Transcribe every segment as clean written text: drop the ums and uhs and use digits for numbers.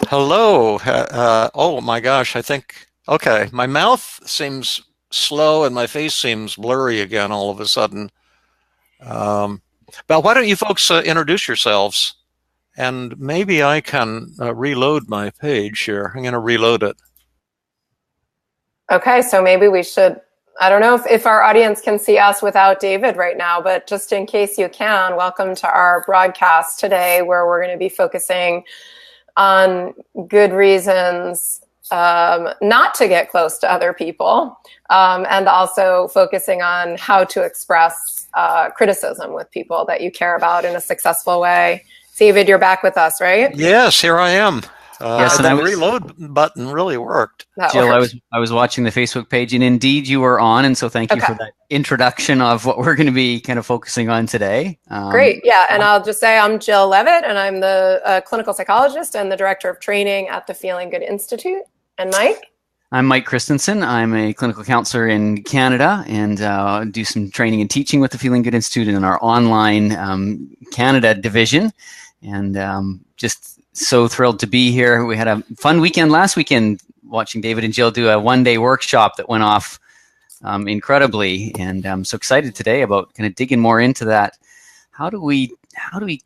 Hello. Oh my gosh, I think, okay, my mouth seems slow and my face seems blurry again all of a sudden. Um, but why don't you folks introduce yourselves? And maybe I can reload my page here. I'm going to reload it. Okay, so maybe we should. I don't know if our audience can see us without David right now, but just in case you can, welcome to our broadcast today where we're going to be focusing on good reasons not to get close to other people, and also focusing on how to express criticism with people that you care about in a successful way. David, you're back with us, right? Yes, here I am. Yes, and I That was reload button really worked. That Jill. I works. was I was watching the Facebook page, and indeed you were on, and so thank you Okay. for that introduction of what we're going to be kind of focusing on today. Great. Yeah. And I'll just say I'm Jill Levitt, and I'm the clinical psychologist and the director of training at the Feeling Good Institute. And Mike? I'm Mike Christensen. I'm a clinical counselor in Canada and do some training and teaching with the Feeling Good Institute in our online Canada division. And just so thrilled to be here. We had a fun weekend last weekend watching David and Jill do a one-day workshop that went off incredibly. And I'm so excited today about kind of digging more into that. How do we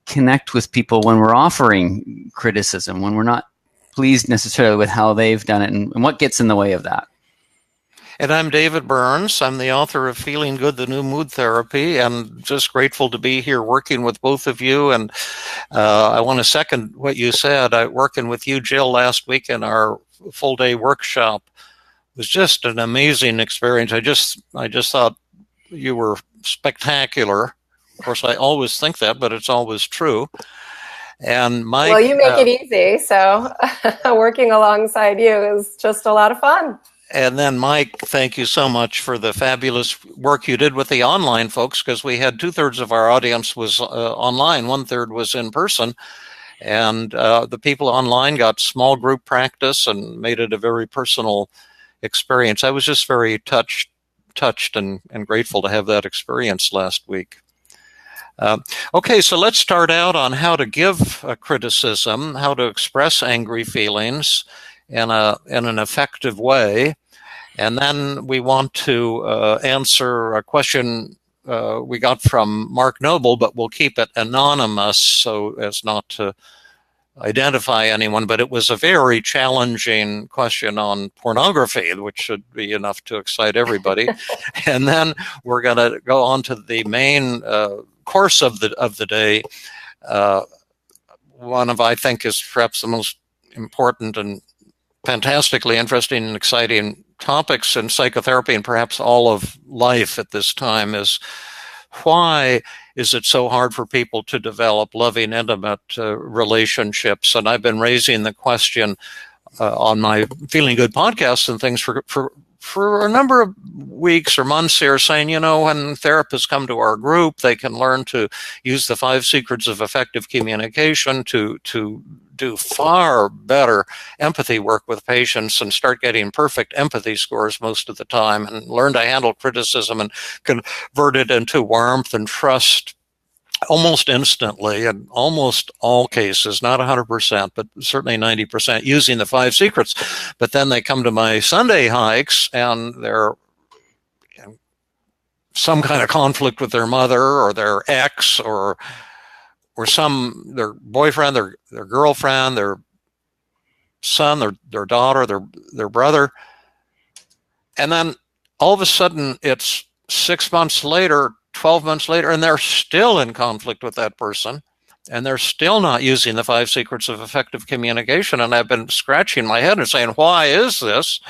connect with people when we're offering criticism, when we're not pleased necessarily with how they've done it, and what gets in the way of that? And I'm David Burns. I'm the author of Feeling Good, the New Mood Therapy, and just grateful to be here working with both of you. And I want to second what you said. Working with you, Jill, last week in our full day workshop was just an amazing experience. I just thought you were spectacular. Of course, I always think that, but it's always true. And Well, Mike, you make it easy. So working alongside you is just a lot of fun. and then Mike, thank you so much for the fabulous work you did with the online folks, because we had 2/3 of our audience was online, 1/3 was in person. And the people online got small group practice and made it a very personal experience. I was just very touched and grateful to have that experience last week. Okay, so let's start out on how to give a criticism, how to express angry feelings in an effective way. And then we want to answer a question we got from Mark Noble, but we'll keep it anonymous so as not to identify anyone. But it was a very challenging question on pornography, which should be enough to excite everybody. And then we're going to go on to the main course of the day. One of, I think, is perhaps the most important and fantastically interesting and exciting topics in psychotherapy and perhaps all of life at this time is why is it so hard for people to develop loving, intimate relationships? And I've been raising the question on my Feeling Good podcast and things for a number of weeks or months here, saying, when therapists come to our group, they can learn to use the 5 secrets of effective communication to do far better empathy work with patients and start getting perfect empathy scores most of the time, and learn to handle criticism and convert it into warmth and trust almost instantly in almost all cases, not 100%, but certainly 90% using the 5 secrets. But then they come to my Sunday hikes and they're in some kind of conflict with their mother or their ex or their boyfriend, their girlfriend, their son, their daughter, their brother. And then all of a sudden it's 6 months later, 12 months later, and they're still in conflict with that person, and they're still not using the 5 secrets of effective communication. And I've been scratching my head and saying, why is this?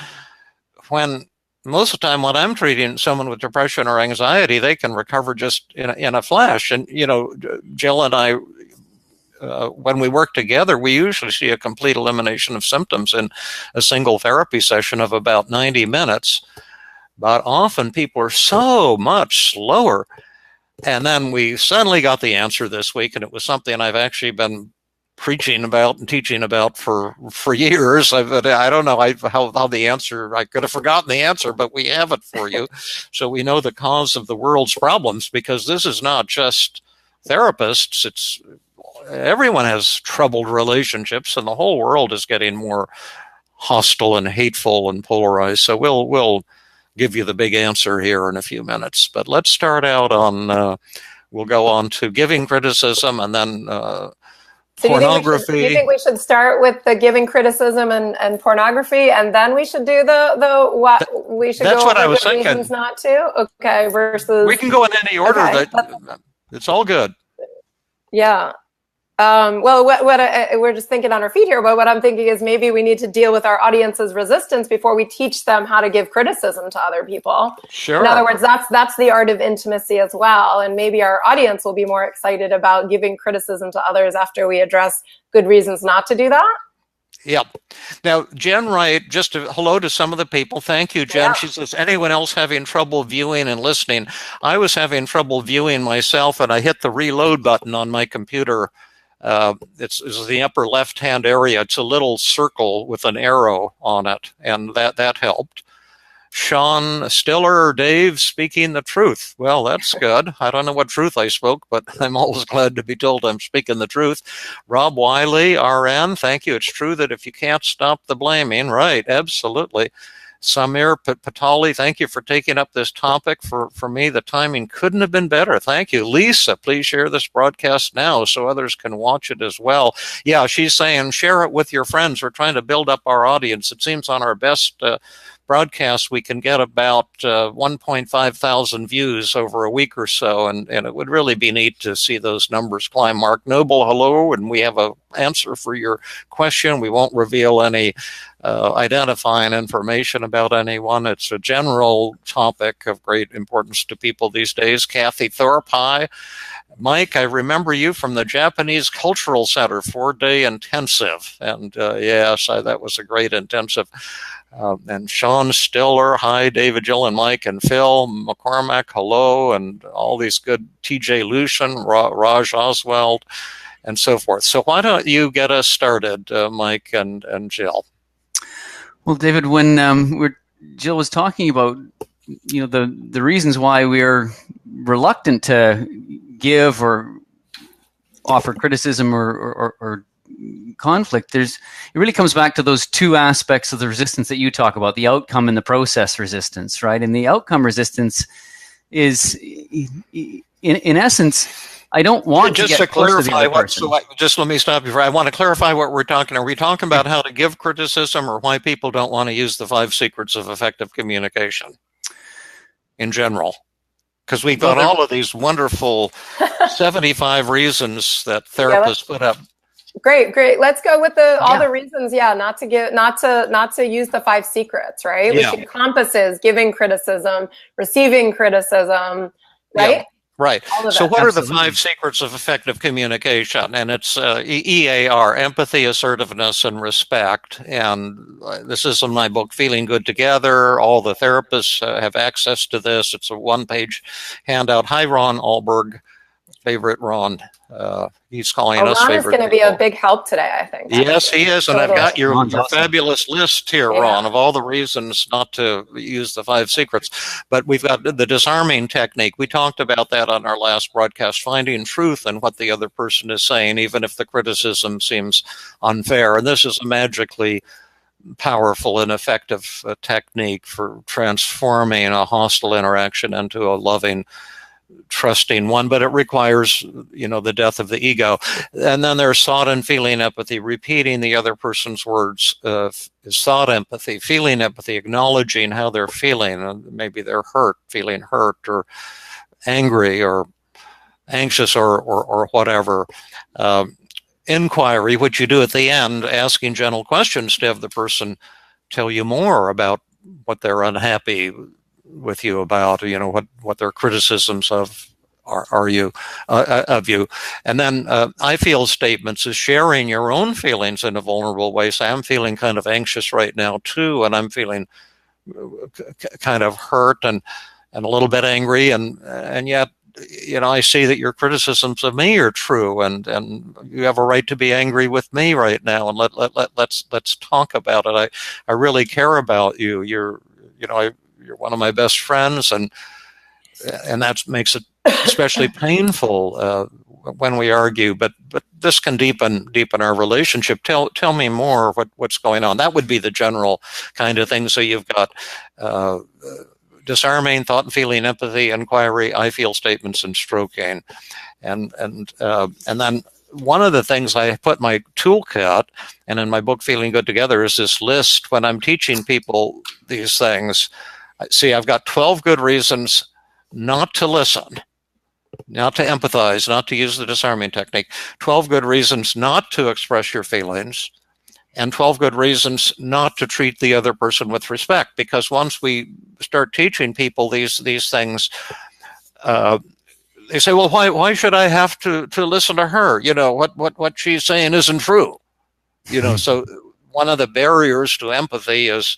When most of the time when I'm treating someone with depression or anxiety, they can recover just in a flash. And, Jill and I, when we work together, we usually see a complete elimination of symptoms in a single therapy session of about 90 minutes. But often people are so much slower. And then we suddenly got the answer this week, and it was something I've actually been preaching about and teaching about for years. I don't know how the answer, I could have forgotten the answer, but we have it for you. So we know the cause of the world's problems, because this is not just therapists, it's everyone has troubled relationships, and the whole world is getting more hostile and hateful and polarized. So we'll give you the big answer here in a few minutes. But let's start out on, we'll go on to giving criticism, and then so pornography. You think we should start with the giving criticism and pornography, and then we should do the what we should That's go what over I was the thinking. reasons not to? Okay, versus... We can go in any order. Okay. It's all good. Yeah. Well, we're just thinking on our feet here, but what I'm thinking is maybe we need to deal with our audience's resistance before we teach them how to give criticism to other people. Sure. In other words, that's the art of intimacy as well. And maybe our audience will be more excited about giving criticism to others after we address good reasons not to do that. Yep. Now, Jen Wright, just hello to some of the people. Thank you, Jen. Yeah. She says, anyone else having trouble viewing and listening? I was having trouble viewing myself, and I hit the reload button on my computer. It's the upper left-hand area. It's a little circle with an arrow on it, and that helped. Sean Stiller, Dave, speaking the truth. Well, that's good. I don't know what truth I spoke, but I'm always glad to be told I'm speaking the truth. Rob Wiley, RN, thank you. It's true that if you can't stop the blaming, right, absolutely. Samir Patali, thank you for taking up this topic. For me, the timing couldn't have been better. Thank you. Lisa, please share this broadcast now so others can watch it as well. Yeah, she's saying share it with your friends. We're trying to build up our audience. It seems on our best broadcast we can get about 1.5 thousand views over a week or so, and it would really be neat to see those numbers climb. Mark Noble, hello, and we have an answer for your question. We won't reveal any identifying information about anyone. It's a general topic of great importance to people these days. Kathy Thorpe, hi. Mike, I remember you from the Japanese Cultural Center 4-day intensive. And yes, that was a great intensive. And Sean Stiller, hi, David, Jill, and Mike, and Phil McCormack, hello, and all these good TJ Lucian, Raj Oswald, and so forth. So why don't you get us started, Mike and Jill? Well, David, when Jill was talking about the reasons why we're reluctant to give or offer criticism or conflict, it really comes back to those two aspects of the resistance that you talk about, the outcome and the process resistance, right? And the outcome resistance is, in essence, I don't want just to get clarify close to the other person. Just let me stop you. I want to clarify what we're talking. Are we talking about how to give criticism, or why people don't want to use the 5 secrets of effective communication in general? Because we've got all of these wonderful 75 reasons that therapists put up. Great. Let's go with all the reasons. Yeah, not to use the 5 secrets, right? Yeah. Which encompasses giving criticism, receiving criticism, right? Yeah. Right. So what are the 5 secrets of effective communication? And it's EAR, empathy, assertiveness, and respect. And this is in my book, Feeling Good Together. All the therapists have access to this. It's a 1-page handout. Hi, Ron Alberg. Favorite Ron. He's calling us Ron favorite. Ron is going to be a big help today, I think. Yes, he is. And totally. I've got your fabulous list here, Ron, of all the reasons not to use the 5 secrets. But we've got the disarming technique. We talked about that on our last broadcast, finding truth in what the other person is saying, even if the criticism seems unfair. And this is a magically powerful and effective technique for transforming a hostile interaction into a loving, trusting one, but it requires, the death of the ego. And then there's thought and feeling empathy, repeating the other person's words is thought empathy, feeling empathy, acknowledging how they're feeling. Maybe they're feeling hurt or angry or anxious or whatever. Inquiry, which you do at the end, asking gentle questions to have the person tell you more about what they're unhappy with you about, what their criticisms of you. And then I feel statements is sharing your own feelings in a vulnerable way. So I'm feeling kind of anxious right now too, and I'm feeling kind of hurt and a little bit angry, and yet I see that your criticisms of me are true, and you have a right to be angry with me right now, and let's talk about it. I really care about you. You're one of my best friends, and that makes it especially painful when we argue, but this can deepen our relationship. Tell me more what's going on. That would be the general kind of thing. So you've got disarming, thought and feeling, empathy, inquiry, I feel statements, and stroking, and then one of the things I put in my toolkit and in my book Feeling Good Together is this list. When I'm teaching people these things, see, I've got 12 good reasons not to listen, not to empathize, not to use the disarming technique, 12 good reasons not to express your feelings, and 12 good reasons not to treat the other person with respect. Because once we start teaching people these things, they say, well, why should I have to listen to her? You know, what she's saying isn't true. You know, so one of the barriers to empathy is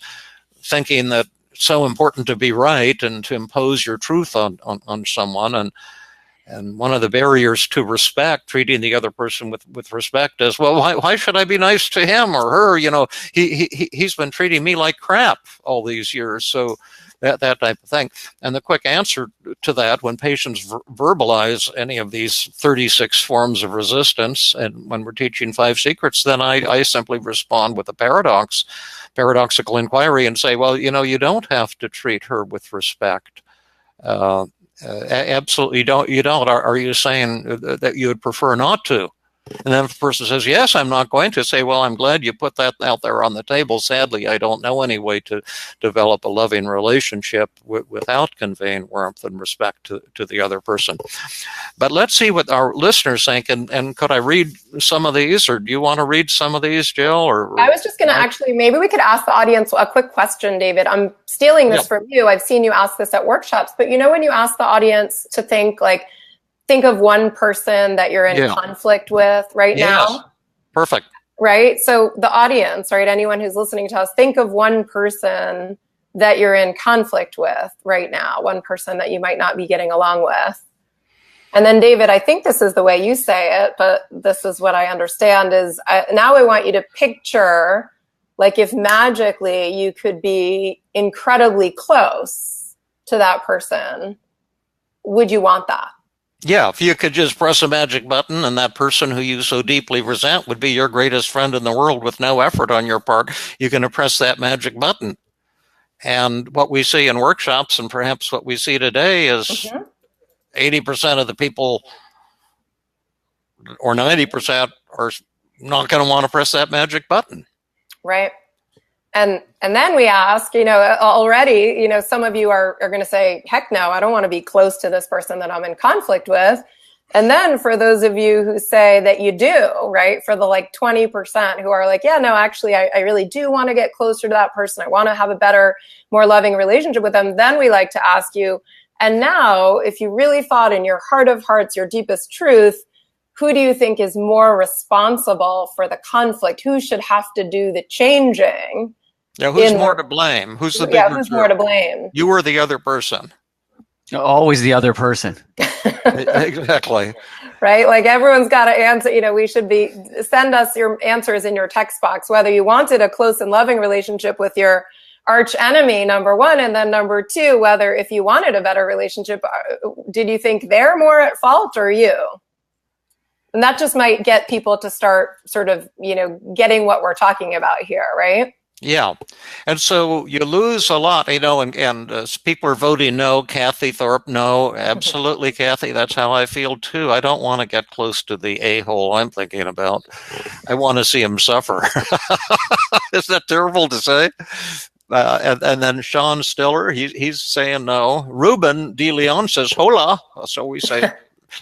thinking that it's so important to be right and to impose your truth on someone. And one of the barriers to respect, treating the other person with respect, is, well, why should I be nice to him or her? You know, he's been treating me like crap all these years. So that type of thing. And the quick answer to that, when patients verbalize any of these 36 forms of resistance, and when we're teaching 5 secrets, then I simply respond with a paradoxical inquiry, and say, well, you know, you don't have to treat her with respect. Absolutely you don't. Are you saying that you would prefer not to? And then if the person says, yes, I'm not going to, say, well, I'm glad you put that out there on the table. Sadly, I don't know any way to develop a loving relationship without conveying warmth and respect to the other person. But let's see what our listeners think. And could I read some of these, or do you want to read some of these, Jill? Or I was just going to actually, maybe we could ask the audience a quick question, David. I'm stealing this from you. I've seen you ask this at workshops, but you know, when you ask the audience to think of one person that you're in conflict with right now. Perfect. Right? So the audience, right? Anyone who's listening to us, think of one person that you're in conflict with right now, one person that you might not be getting along with. And then David, I think this is the way you say it, but this is what I understand is now I want you to picture, like, if magically you could be incredibly close to that person, would you want that? Yeah, if you could just press a magic button and that person who you so deeply resent would be your greatest friend in the world with no effort on your part, you're going to press that magic button. And what we see in workshops, and perhaps what we see today, is 80% of the people, or 90%, are not going to want to press that magic button. Right. And then we ask, you know, already, you know, some of you are going to say, heck no, I don't want to be close to this person that I'm in conflict with. And then for those of you who say that you do, right, for the 20% who are like, yeah, no, actually, I really do want to get closer to that person. I want to have a better, more loving relationship with them. Then we like to ask you, and now, if you really thought in your heart of hearts, your deepest truth, who do you think is more responsible for the conflict? Who should have to do the changing? Yeah, who's more to blame? Who's the bigger who's more to blame? You or the other person? Always the other person. Exactly. Right? Like, everyone's got to answer, you know, send us your answers in your text box, whether you wanted a close and loving relationship with your arch enemy, number one, and then number two, whether if you wanted a better relationship, did you think they're more at fault or you? And that just might get people to start sort of, you know, getting what we're talking about here, right? Yeah. And so you lose a lot, you know, and people are voting no. Kathy Thorpe, no. Absolutely, Kathy. That's how I feel, too. I don't want to get close to the a-hole I'm thinking about. I want to see him suffer. Is that terrible to say? And then Sean Stiller, he's saying no. Ruben De Leon says, hola. So we say,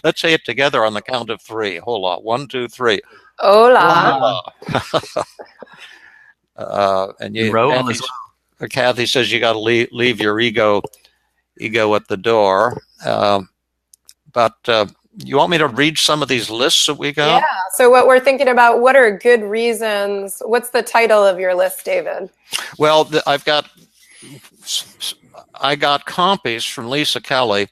let's say it together on the count of 3. Hola. 1, 2, 3. Hola. Hola. And Kathy says you got to leave your ego at the door. But you want me to read some of these lists that we got? Yeah. So what we're thinking about, what are good reasons? What's the title of your list, David? Well, I've got I got copies from Lisa Kelly,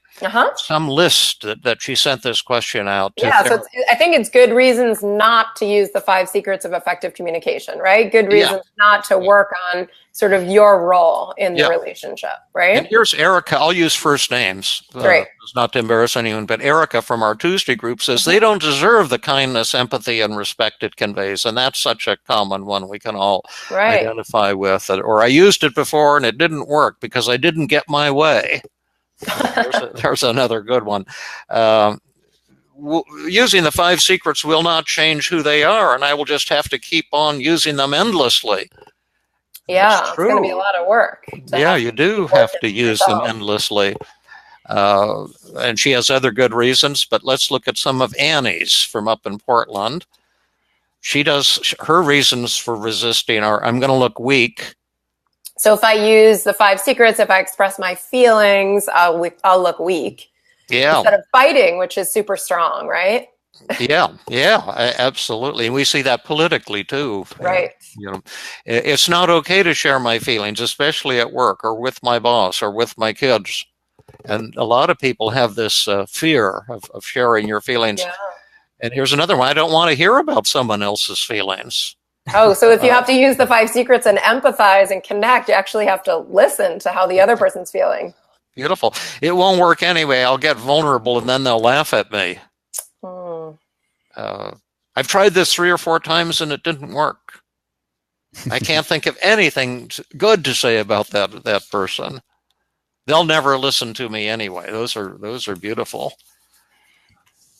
some list that she sent this question out to. Yeah, so I think it's good reasons not to use the 5 secrets of effective communication, right? Good reasons not to work on sort of your role in the relationship, right? And here's Erica. I'll use first names. Great. Not to embarrass anyone, but Erica from our Tuesday group says they don't deserve the kindness, empathy, and respect it conveys. And that's such a common one we can all identify with. Or I used it before and it didn't work because I didn't get my way. There's another good one. Using the 5 secrets will not change who they are, and I will just have to keep on using them endlessly. Yeah, it's going to be a lot of work. Yeah, you do have to use them endlessly. And she has other good reasons, but let's look at some of Annie's from up in Portland. She does, her reasons for resisting are, I'm going to look weak. So if I use the 5 secrets, if I express my feelings, I'll look weak. Yeah. Instead of fighting, which is super strong, right? Yeah, absolutely. And we see that politically too. Right. It's not okay to share my feelings, especially at work or with my boss or with my kids. And a lot of people have this fear of sharing your feelings. Yeah. And here's another one. I don't want to hear about someone else's feelings. Oh, so if you have to use the 5 secrets and empathize and connect, you actually have to listen to how the other person's feeling. Beautiful. It won't work anyway. I'll get vulnerable and then they'll laugh at me. I've tried this 3 or 4 times and it didn't work. I can't think of anything good to say about that person. They'll never listen to me anyway. Those are beautiful.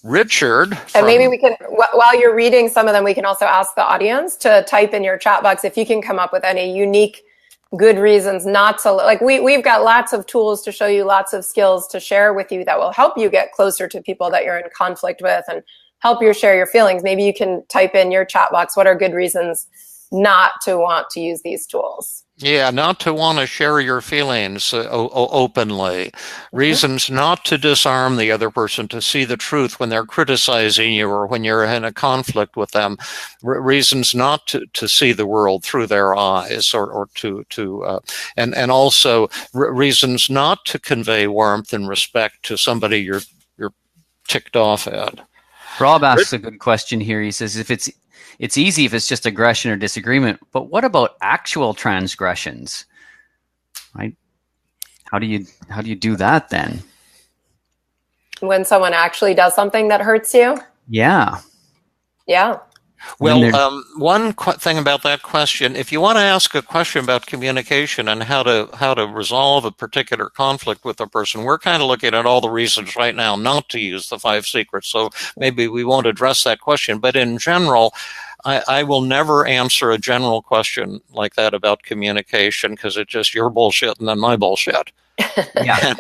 Richard. And maybe we can, while you're reading some of them, we can also ask the audience to type in your chat box if you can come up with any unique good reasons not to, like we've got lots of tools to show you, lots of skills to share with you that will help you get closer to people that you're in conflict with and help you share your feelings. Maybe you can type in your chat box, what are good reasons not to want to use these tools? Yeah, not to want to share your feelings openly. Reasons not to disarm the other person, to see the truth when they're criticizing you or when you're in a conflict with them. Reasons not to see the world through their eyes or and also reasons not to convey warmth and respect to somebody you're ticked off at. Rob asks a good question here. He says, it's easy if it's just aggression or disagreement, but what about actual transgressions? Right? How do you do that then? When someone actually does something that hurts you? Yeah. Yeah. Well, one thing about that question, if you want to ask a question about communication and how to resolve a particular conflict with a person, we're kind of looking at all the reasons right now not to use the 5 secrets. So maybe we won't address that question. But in general, I will never answer a general question like that about communication because it's just your bullshit and then my bullshit. Yeah,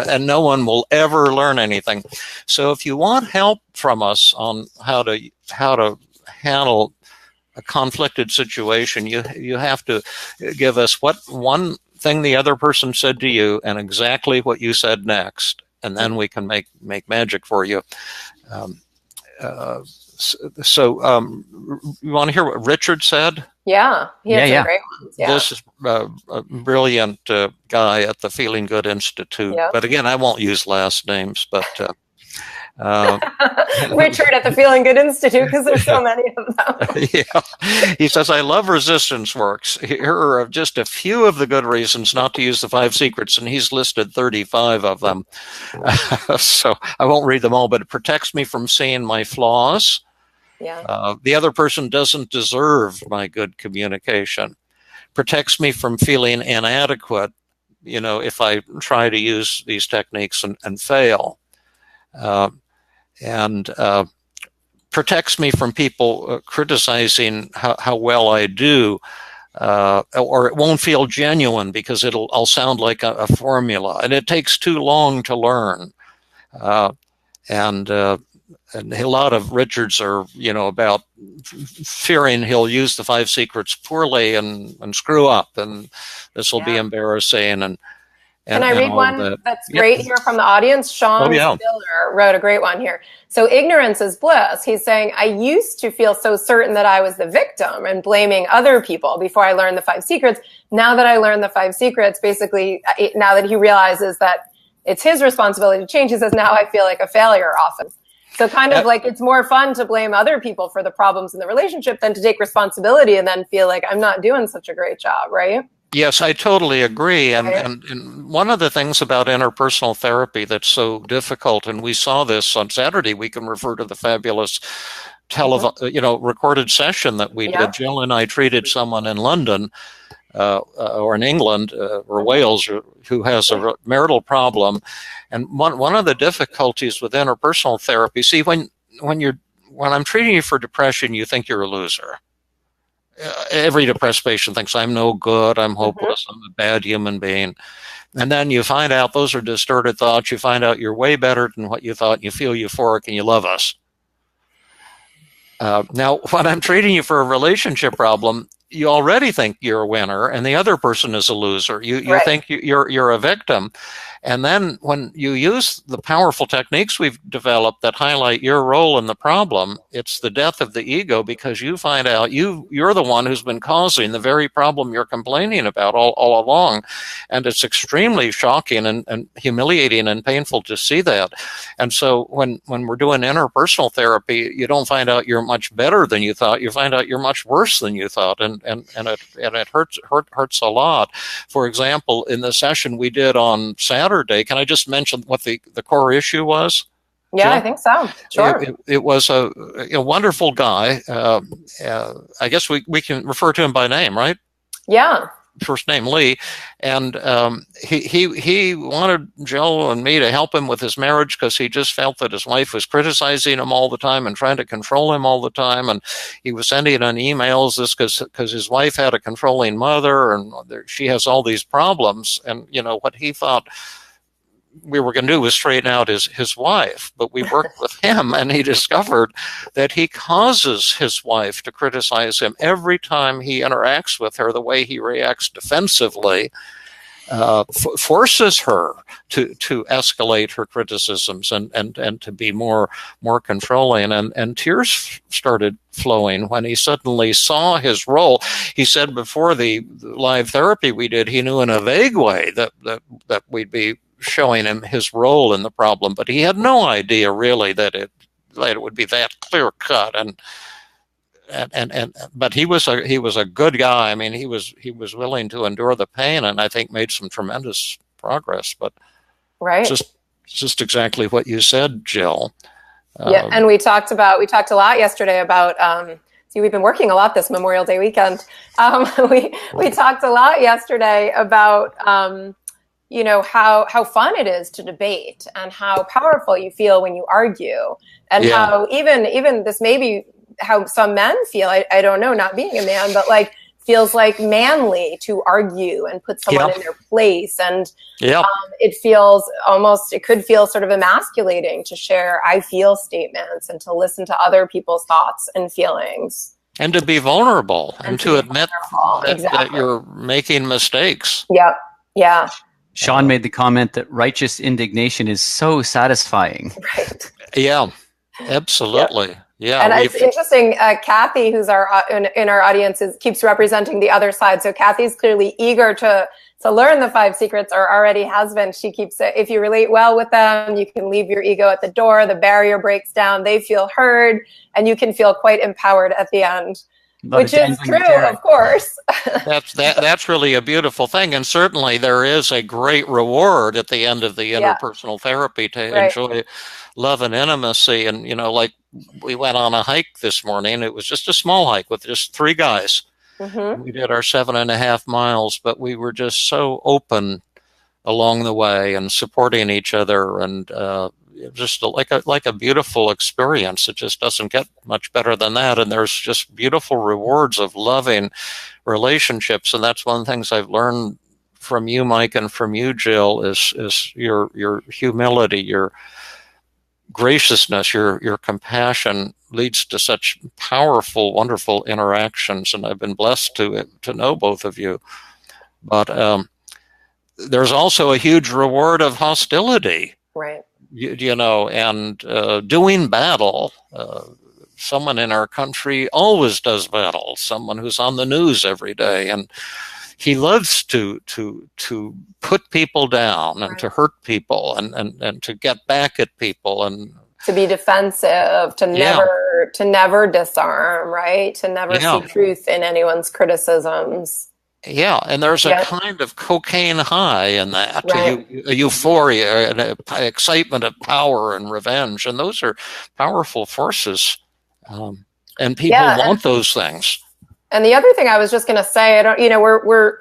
and no one will ever learn anything. So if you want help from us on how to handle a conflicted situation, you have to give us what one thing the other person said to you and exactly what you said next, and then we can make magic for you. So you want to hear what Richard said? Yeah, he had some great ones. Yeah. This is a brilliant guy at the Feeling Good Institute. Yeah. But again, I won't use last names, but Richard at the Feeling Good Institute, because there's so many of them. Yeah. He says, I love resistance works. Here are just a few of the good reasons not to use the 5 secrets, and he's listed 35 of them. So I won't read them all, but it protects me from seeing my flaws. Yeah. The other person doesn't deserve my good communication. Protects me from feeling inadequate, if I try to use these techniques and fail. And protects me from people criticizing how well I do, or it won't feel genuine because I'll sound like a formula, and it takes too long to learn. And a lot of Richards are, about fearing he'll use the 5 secrets poorly and screw up, and this will be embarrassing. Can I read one that's Yep. great here from the audience? Sean yeah. Stiller wrote a great one here. So ignorance is bliss. He's saying, I used to feel so certain that I was the victim and blaming other people before I learned the 5 secrets. Now that I learned the 5 secrets, basically, now that he realizes that it's his responsibility to change, he says, now I feel like a failure often. So kind of like it's more fun to blame other people for the problems in the relationship than to take responsibility and then feel like I'm not doing such a great job, right? Yes, I totally agree. And one of the things about interpersonal therapy that's so difficult, and we saw this on Saturday, we can refer to the fabulous recorded session that we did. Jill and I treated someone in London or in England or Wales who has a marital problem. And one of the difficulties with interpersonal therapy, see, when I'm treating you for depression, you think you're a loser. Every depressed patient thinks I'm no good, I'm hopeless, I'm a bad human being. And then you find out those are distorted thoughts. You find out you're way better than what you thought, and you feel euphoric and you love us. Now, when I'm treating you for a relationship problem, you already think you're a winner and the other person is a loser. You think you're a victim. And then when you use the powerful techniques we've developed that highlight your role in the problem, it's the death of the ego, because you find out you're the one who's been causing the very problem you're complaining about all along. And it's extremely shocking and humiliating and painful to see that. And so when we're doing interpersonal therapy, you don't find out you're much better than you thought. You find out you're much worse than you thought. And it hurts a lot. For example, in the session we did on Saturday, can I just mention what the core issue was? Yeah, Jill? I think so. Sure. It was a wonderful guy. I guess we can refer to him by name, right? Yeah. First name Lee, and he wanted Jill and me to help him with his marriage because he just felt that his wife was criticizing him all the time and trying to control him all the time, and he was sending on emails this because his wife had a controlling mother and she has all these problems, and what he thought we were going to do was straighten out his wife, but we worked with him and he discovered that he causes his wife to criticize him every time he interacts with her. The way he reacts defensively forces her to escalate her criticisms and to be more controlling, and tears started flowing when he suddenly saw his role. He said before the live therapy we did, he knew in a vague way that we'd be showing him his role in the problem, but he had no idea really that it would be that clear cut. But he was a good guy. I mean, he was willing to endure the pain, and I think made some tremendous progress. But just exactly what you said, Jill. Yeah, and we talked a lot yesterday about. We've been working a lot this Memorial Day weekend. We talked a lot yesterday about. How fun it is to debate and how powerful you feel when you argue, and how even this may be how some men feel. I don't know, not being a man, but like feels like manly to argue and put someone in their place. And it could feel sort of emasculating to share I feel statements and to listen to other people's thoughts and feelings. And to be vulnerable and to admit that you're making mistakes. Yep. Yeah. Sean made the comment that righteous indignation is so satisfying. Right. Yeah, absolutely. Yep. Yeah. And it's interesting, Kathy, who's in our audience, keeps representing the other side. So Kathy's clearly eager to learn the 5 secrets, or already has been. She keeps it, if you relate well with them, you can leave your ego at the door, the barrier breaks down, they feel heard, and you can feel quite empowered at the end. Which is true, of course. That's really a beautiful thing, and certainly there is a great reward at the end of the interpersonal therapy to enjoy love and intimacy. And like we went on a hike this morning. It was just a small hike with just 3 guys. Mm-hmm. We did our 7.5 miles, but we were just so open along the way and supporting each other, and just like a beautiful experience. It just doesn't get much better than that. And there's just beautiful rewards of loving relationships. And that's one of the things I've learned from you, Mike, and from you, Jill, is your humility, your graciousness, your compassion leads to such powerful, wonderful interactions. And I've been blessed to know both of you. But there's also a huge reward of hostility. Right. And doing battle. Someone in our country always does battle. Someone who's on the news every day, and he loves to put people down and right. to hurt people and to get back at people and to be defensive, to never disarm, right? To never see truth in anyone's criticisms. Yeah, and there's a kind of cocaine high in that, right. a euphoria, an excitement of power and revenge, and those are powerful forces, and people want those things. And the other thing I was just going to say,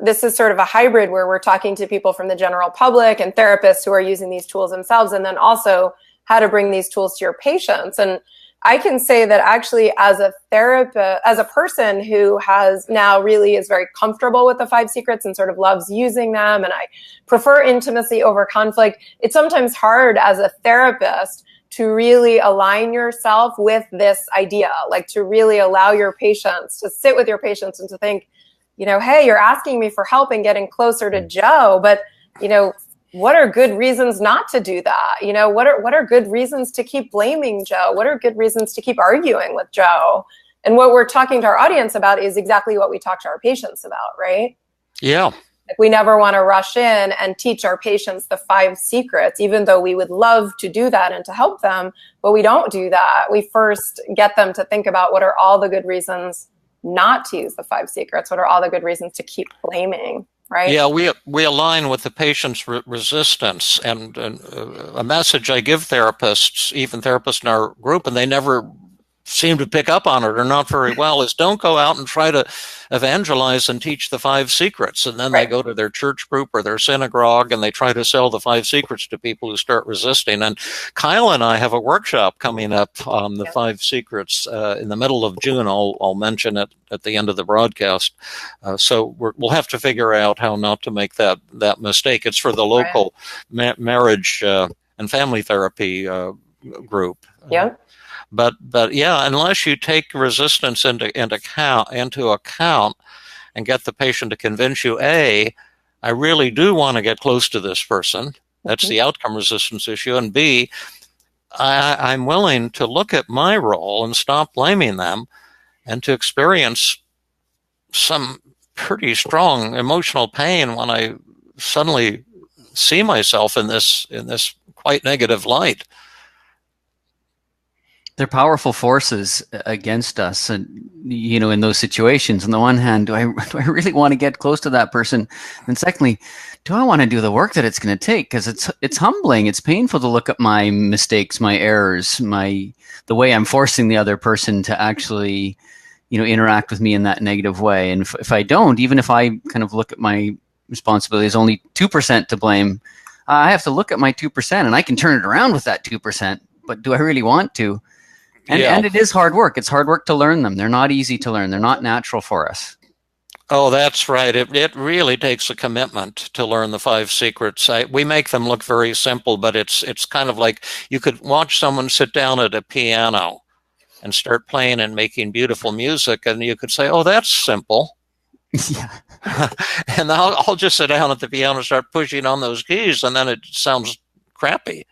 this is sort of a hybrid where we're talking to people from the general public and therapists who are using these tools themselves, and then also how to bring these tools to your patients. And I can say that actually as a therapist, as a person who has now really is very comfortable with the 5 secrets and sort of loves using them, and I prefer intimacy over conflict, it's sometimes hard as a therapist to really align yourself with this idea, like to really allow your patients, to sit with your patients and to think, hey, you're asking me for help in getting closer to Joe, but, what are good reasons not to do that? What are good reasons to keep blaming Joe? What are good reasons to keep arguing with Joe? And what we're talking to our audience about is exactly what we talk to our patients about, right? Yeah. We never want to rush in and teach our patients the 5 secrets, even though we would love to do that and to help them, but we don't do that. We first get them to think about what are all the good reasons not to use the 5 secrets? What are all the good reasons to keep blaming? Right? Yeah, we align with the patient's resistance, and a message I give therapists, even therapists in our group, and they never seem to pick up on it or not very well, is don't go out and try to evangelize and teach the 5 secrets. And then they go to their church group or their synagogue and they try to sell the 5 secrets to people who start resisting. And Kyle and I have a workshop coming up on the 5 secrets in the middle of June. I'll mention it at the end of the broadcast. So we'll have to figure out how not to make that mistake. It's for the local marriage and family therapy group. Yeah. But yeah, unless you take resistance into account and get the patient to convince you, A, I really do want to get close to this person. That's the outcome resistance issue. And B, I'm willing to look at my role and stop blaming them and to experience some pretty strong emotional pain when I suddenly see myself in this quite negative light. They're powerful forces against us, and in those situations. On the one hand, do I really want to get close to that person? And secondly, do I want to do the work that it's going to take? Because it's humbling, it's painful to look at my mistakes, my errors, the way I'm forcing the other person to actually, interact with me in that negative way. And if I don't, even if I kind of look at my responsibility as only 2% to blame, I have to look at my 2%, and I can turn it around with that 2%. But do I really want to? And it is hard work. It's hard work to learn them. They're not easy to learn. They're not natural for us. Oh, that's right. It really takes a commitment to learn the 5 secrets. We make them look very simple, but it's kind of like you could watch someone sit down at a piano and start playing and making beautiful music, and you could say, oh, that's simple. Yeah. And I'll just sit down at the piano and start pushing on those keys, and then it sounds crappy.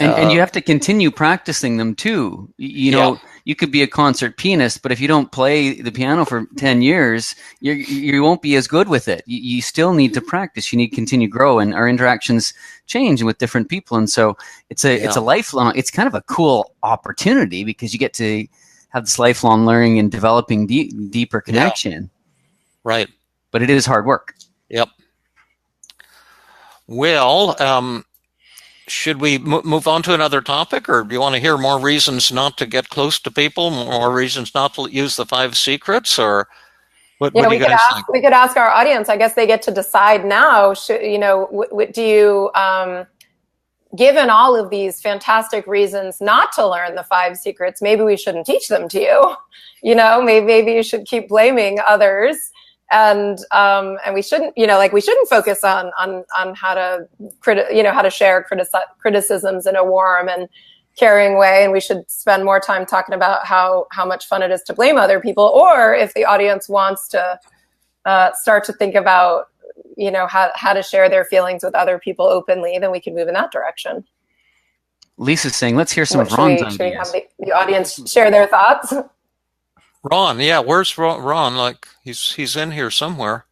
And you have to continue practicing them too. You could be a concert pianist, but if you don't play the piano for 10 years, you won't be as good with it. You still need to practice. You need to continue to grow, and our interactions change with different people. And so it's a lifelong, it's kind of a cool opportunity because you get to have this lifelong learning and developing deeper connection. Yeah. Right. But it is hard work. Yep. Well, should we move on to another topic, or do you want to hear more reasons not to get close to people, more reasons not to use the 5 secrets, or what do you guys think? We could ask our audience. I guess they get to decide now. Do you, given all of these fantastic reasons not to learn the 5 secrets, maybe we shouldn't teach them to you. Maybe you should keep blaming others. And we shouldn't, we shouldn't focus on how to share criticisms in a warm and caring way. And we should spend more time talking about how much fun it is to blame other people. Or if the audience wants to start to think about, how to share their feelings with other people openly, then we could move in that direction. Lisa's saying, let's hear some of Ron's ideas. Should we have the audience share their thoughts? Ron, yeah, where's Ron? Like he's in here somewhere.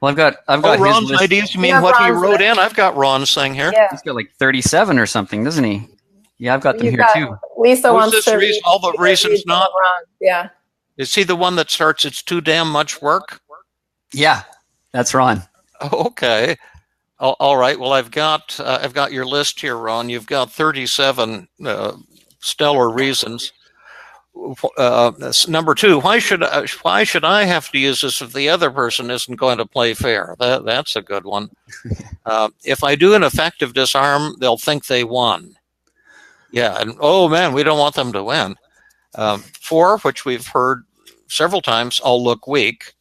Well, I've got Ron's his ideas. You mean what he wrote in? I've got Ron's thing here. Yeah. He's got like 37 or something, doesn't he? Yeah, I've got them here too. Lisa wants to read all the reasons not. Ron. Yeah. Is he the one that starts? It's too damn much work. Yeah, that's Ron. Okay. All right. Well, I've got your list here, Ron. You've got 37 stellar reasons. Number 2, why should I have to use this if the other person isn't going to play fair? That's a good one. If I do an effective disarm, they'll think they won. Yeah, and oh man, we don't want them to win. 4, which we've heard several times, I'll look weak.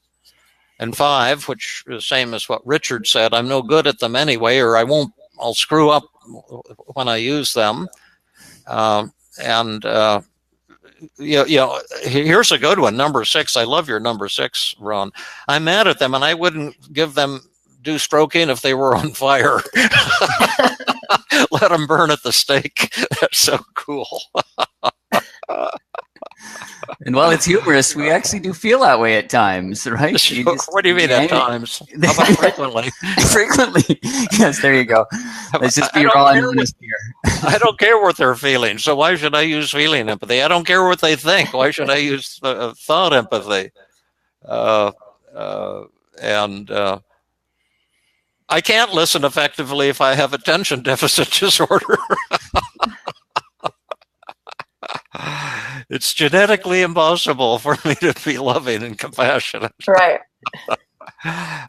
And 5, which is the same as what Richard said, I'm no good at them anyway, or I'll screw up when I use them. Here's a good one. Number 6. I love your number 6, Ron. I'm mad at them, and I wouldn't do stroking if they were on fire. Let them burn at the stake. That's so cool. And while it's humorous, we actually do feel that way at times, right? What do you mean at times? How about frequently? Frequently. Yes, there you go. Let's just be raw and honest here. I don't care what they're feeling, so why should I use feeling empathy? I don't care what they think. Why should I use thought empathy? I can't listen effectively if I have attention deficit disorder. It's genetically impossible for me to be loving and compassionate. Right.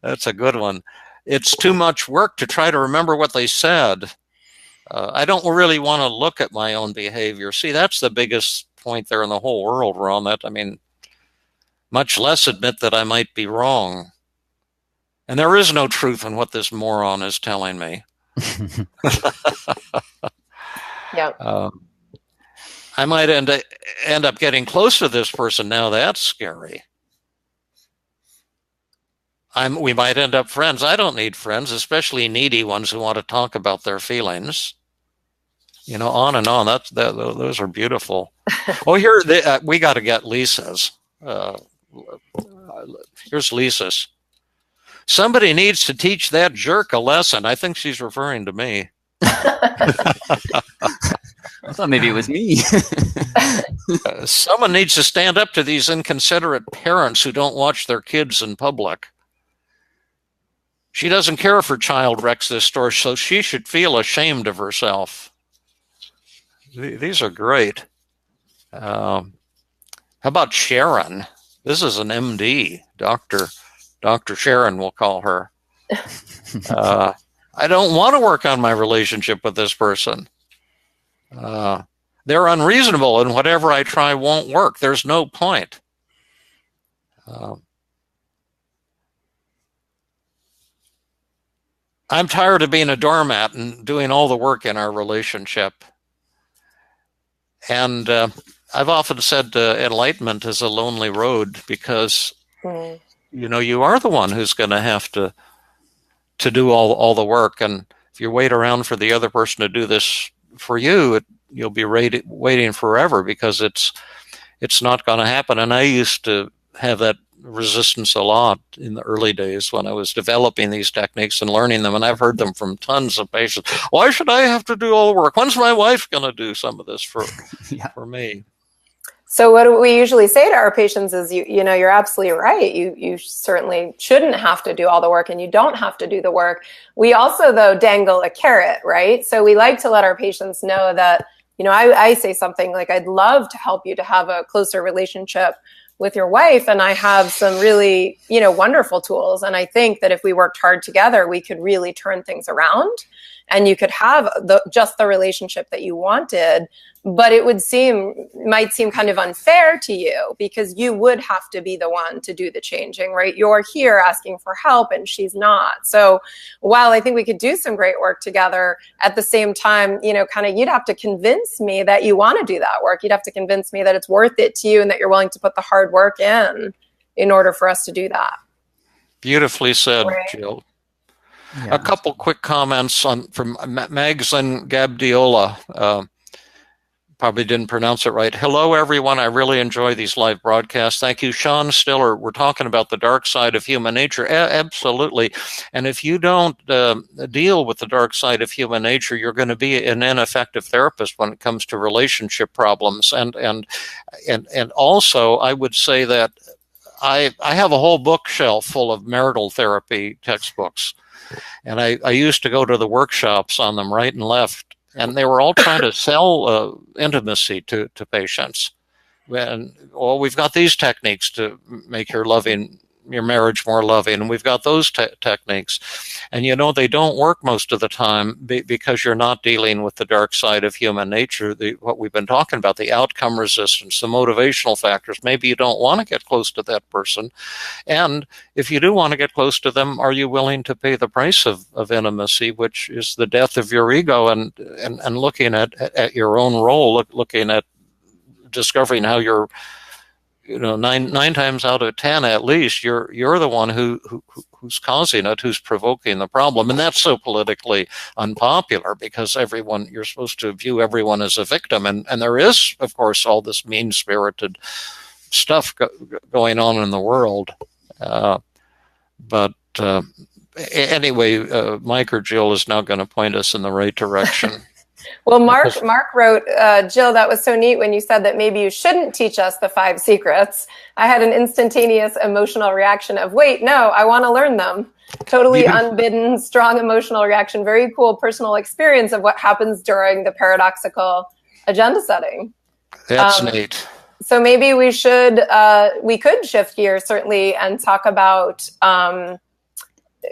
That's a good one. It's too much work to try to remember what they said. I don't really want to look at my own behavior. See, that's the biggest point there in the whole world, Ron. Much less admit that I might be wrong. And there is no truth in what this moron is telling me. Yeah. I might end up getting close to this person. Now that's scary. We might end up friends. I don't need friends, especially needy ones who want to talk about their feelings. On and on. Those are beautiful. Oh, here we got to get Lisa's. Here's Lisa's. Somebody needs to teach that jerk a lesson. I think she's referring to me. I thought maybe it was me. Someone needs to stand up to these inconsiderate parents who don't watch their kids in public. She doesn't care if her child wrecks this store, so she should feel ashamed of herself. These are great. How about Sharon? This is an MD, Dr. Sharon, we'll call her. I don't want to work on my relationship with this person. They're unreasonable, and whatever I try won't work. There's no point. I'm tired of being a doormat and doing all the work in our relationship. And I've often said enlightenment is a lonely road because, you are the one who's going to have to do all the work. And if you wait around for the other person to do this for you, you'll be waiting forever because it's not going to happen. And I used to have that resistance a lot in the early days when I was developing these techniques and learning them. And I've heard them from tons of patients. Why should I have to do all the work? When's my wife going to do some of this for me? So what we usually say to our patients is, you're absolutely right. You certainly shouldn't have to do all the work, and you don't have to do the work. We also, though, dangle a carrot, right? So we like to let our patients know that, I say something like, I'd love to help you to have a closer relationship with your wife, and I have some really, wonderful tools. And I think that if we worked hard together, we could really turn things around, and you could have just the relationship that you wanted. But it might seem kind of unfair to you because you would have to be the one to do the changing, right? You're here asking for help and she's not. So while I think we could do some great work together, at the same time, you'd have to convince me that you want to do that work. You'd have to convince me that it's worth it to you and that you're willing to put the hard work in order for us to do that. Beautifully said, right? Jill. Yeah. A couple quick comments from Magzin Gabdiola. Probably didn't pronounce it right. Hello, everyone. I really enjoy these live broadcasts. Thank you. Sean Stiller, we're talking about the dark side of human nature. Absolutely. And if you don't deal with the dark side of human nature, you're going to be an ineffective therapist when it comes to relationship problems. And also, I would say that I have a whole bookshelf full of marital therapy textbooks. And I used to go to the workshops on them right and left. And they were all trying to sell intimacy to patients. And, well, we've got these techniques to make your marriage more loving, and we've got those techniques. And they don't work most of the time because you're not dealing with the dark side of human nature, what we've been talking about, the outcome resistance, the motivational factors. Maybe you don't want to get close to that person. And if you do want to get close to them, are you willing to pay the price of intimacy, which is the death of your ego, and looking at your own role, looking at discovering how you're, nine times out of 10 at least, you're the one who's causing it, who's provoking the problem. And that's so politically unpopular because you're supposed to view everyone as a victim. And there is, of course, all this mean-spirited stuff going on in the world. But anyway, Mike or Jill is now going to point us in the right direction. Well, Mark wrote, Jill, that was so neat when you said that maybe you shouldn't teach us the 5 secrets. I had an instantaneous emotional reaction of, wait, no, I want to learn them. Totally unbidden, strong emotional reaction. Very cool personal experience of what happens during the paradoxical agenda setting. That's neat. So maybe we could shift gears certainly and talk about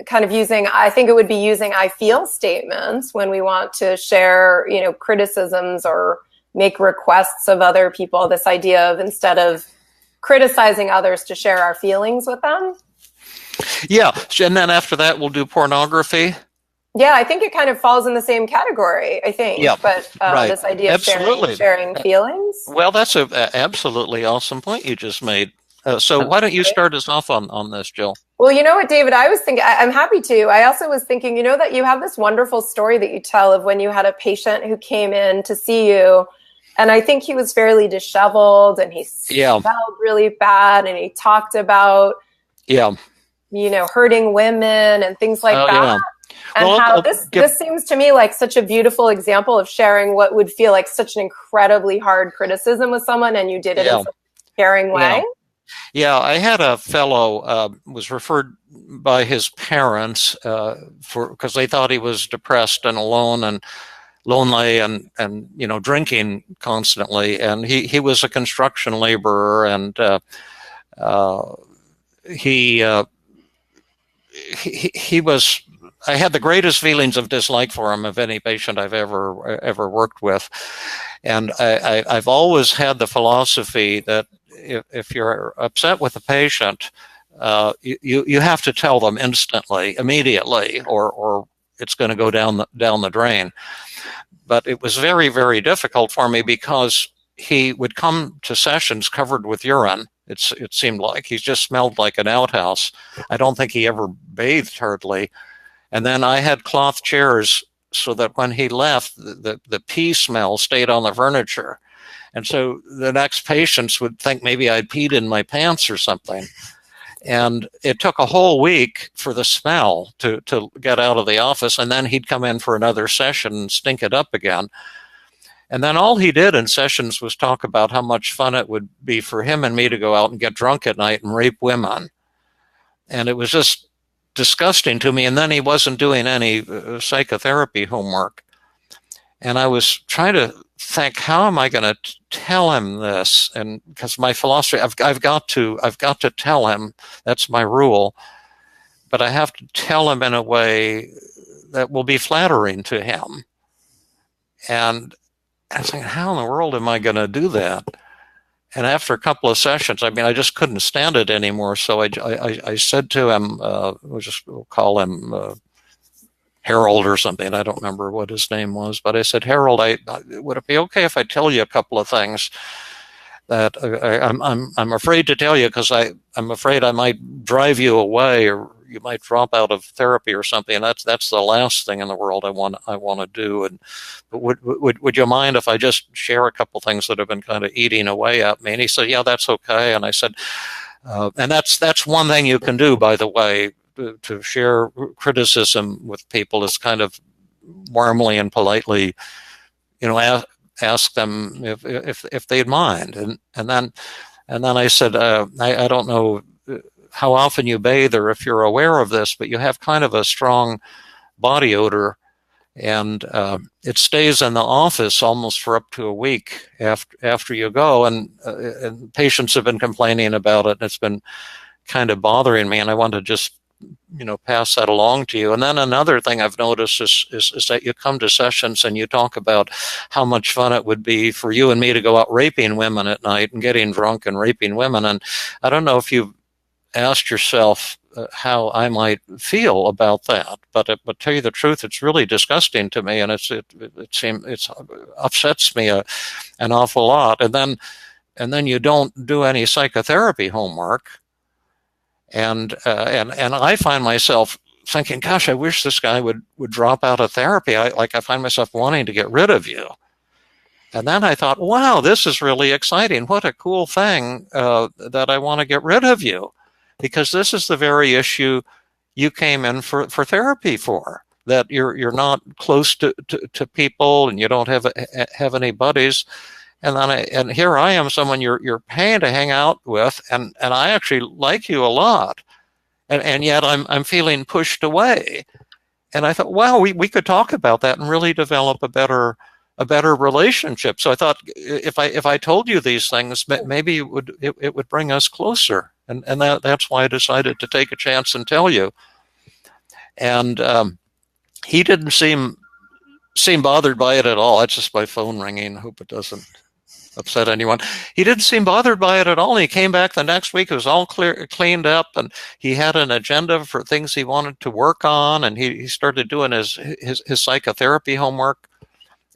kind of using I feel statements when we want to share, criticisms or make requests of other people. This idea of, instead of criticizing others, to share our feelings with them. Yeah. And then after that, we'll do pornography. Yeah, I think it kind of falls in the same category, I think. Yeah, but right. This idea of sharing feelings. Well, that's an absolutely awesome point you just made. So why don't you start us off on this, Jill? Well, you know what, David, I was thinking, I'm happy to. I also was thinking, that you have this wonderful story that you tell of when you had a patient who came in to see you. And I think he was fairly disheveled and he smelled really bad. And he talked about, hurting women and things like that. Yeah. And this seems to me like such a beautiful example of sharing what would feel like such an incredibly hard criticism with someone, and you did it in such a caring way. Yeah, I had a fellow was referred by his parents because they thought he was depressed and alone and lonely and drinking constantly. And he was a construction laborer, and he was. I had the greatest feelings of dislike for him of any patient I've ever worked with, and I've always had the philosophy that if you're upset with a patient, you have to tell them instantly, immediately, or it's going to go down the drain. But it was very, very difficult for me because he would come to sessions covered with urine. It seemed like he just smelled like an outhouse. I don't think he ever bathed hardly. And then I had cloth chairs so that when he left, the pee smell stayed on the furniture. And so the next patients would think maybe I'd peed in my pants or something. And it took a whole week for the smell to get out of the office. And then he'd come in for another session and stink it up again. And then all he did in sessions was talk about how much fun it would be for him and me to go out and get drunk at night and rape women. And it was just disgusting to me. And then he wasn't doing any psychotherapy homework. And I was trying to think, how am I going to tell him this? And because my philosophy, I've got to tell him. That's my rule. But I have to tell him in a way that will be flattering to him. And I was thinking, how in the world am I going to do that? And after a couple of sessions, I just couldn't stand it anymore. So I said to him, we'll call him Harold or something. I don't remember what his name was, but I said, Harold, would it be okay if I tell you a couple of things that I'm afraid to tell you because I'm afraid I might drive you away or you might drop out of therapy or something. And that's the last thing in the world I want to do. And but would you mind if I just share a couple things that have been kind of eating away at me? And he said, yeah, that's okay. And I said, and that's one thing you can do, by the way, to share criticism with people, is kind of warmly and politely, ask them if they'd mind. And then I said, I don't know how often you bathe or if you're aware of this, but you have kind of a strong body odor, and it stays in the office almost for up to a week after you go. And patients have been complaining about it, and it's been kind of bothering me, and I want to just pass that along to you. And then another thing I've noticed is that you come to sessions and you talk about how much fun it would be for you and me to go out raping women at night and getting drunk and raping women. And I don't know if you've asked yourself how I might feel about that, but tell you the truth, it's really disgusting to me, and it upsets me an awful lot. And then you don't do any psychotherapy homework. And I find myself thinking, gosh, I wish this guy would drop out of therapy. I find myself wanting to get rid of you. And then I thought, wow, this is really exciting. What a cool thing that I want to get rid of you, because this is the very issue you came in for therapy for, that you're not close to people and you don't have any buddies. And here I am, someone you're paying to hang out with, and I actually like you a lot, and yet I'm feeling pushed away. And I thought, wow, we could talk about that and really develop a better relationship. So I thought, if I told you these things, maybe it would bring us closer, and that's why I decided to take a chance and tell you. And he didn't seem bothered by it at all. That's just my phone ringing. I hope it doesn't upset anyone. He didn't seem bothered by it at all. And he came back the next week. It was all cleaned up, and he had an agenda for things he wanted to work on. And he started doing his psychotherapy homework.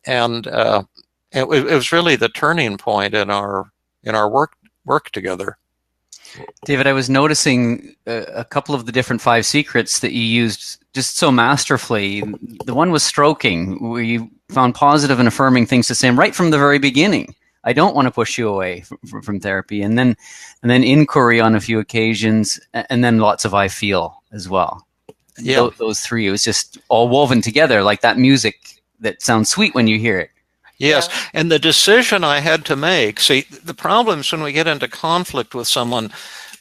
And it was really the turning point in our work together. David, I was noticing a couple of the different 5 secrets that you used just so masterfully. The one was stroking, where you found positive and affirming things to say right from the very beginning. I don't want to push you away from therapy. And then inquiry on a few occasions, and then lots of I feel as well. Yeah. Those 3, it was just all woven together like that music that sounds sweet when you hear it. Yes, yeah. And the decision I had to make, see, the problem is when we get into conflict with someone,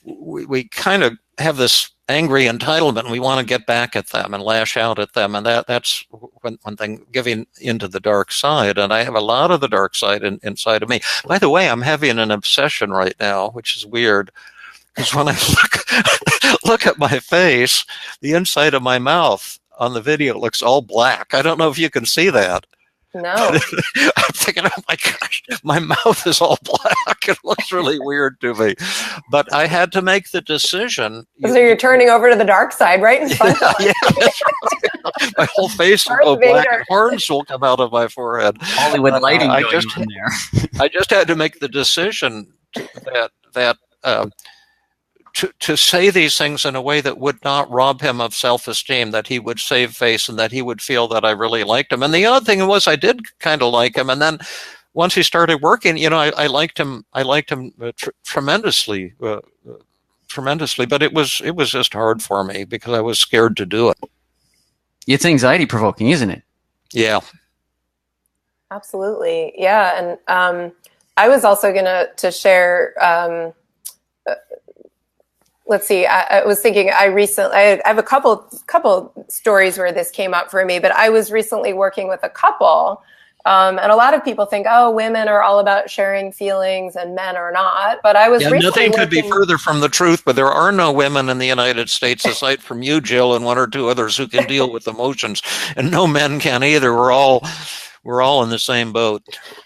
we kind of have this angry entitlement, and we want to get back at them and lash out at them, and that's one thing, giving into the dark side. And I have a lot of the dark side inside of me. By the way, I'm having an obsession right now, which is weird, because when I look at my face, the inside of my mouth on the video looks all black. I don't know if you can see that. No. I'm thinking, oh my gosh, my mouth is all black. It looks really weird to me. But I had to make the decision. So you're turning over to the dark side, right? In front of yeah, that's right. My whole face will go black, and horns will come out of my forehead. Hollywood lighting going on there. I just had to make the decision that to say these things in a way that would not rob him of self-esteem, that he would save face, and that he would feel that I really liked him. And the other thing was, I did kind of like him. And then once he started working, I liked him tremendously, but it was just hard for me because I was scared to do it. It's anxiety provoking, isn't it? Yeah. Absolutely. Yeah. And I was also going to share, let's see. I was thinking. I have a couple stories where this came up for me. But I was recently working with a couple, and a lot of people think, "Oh, women are all about sharing feelings, and men are not." But I was nothing could be further from the truth. But there are no women in the United States, aside from you, Jill, and 1 or 2 others, who can deal with emotions, and no men can either. We're all in the same boat.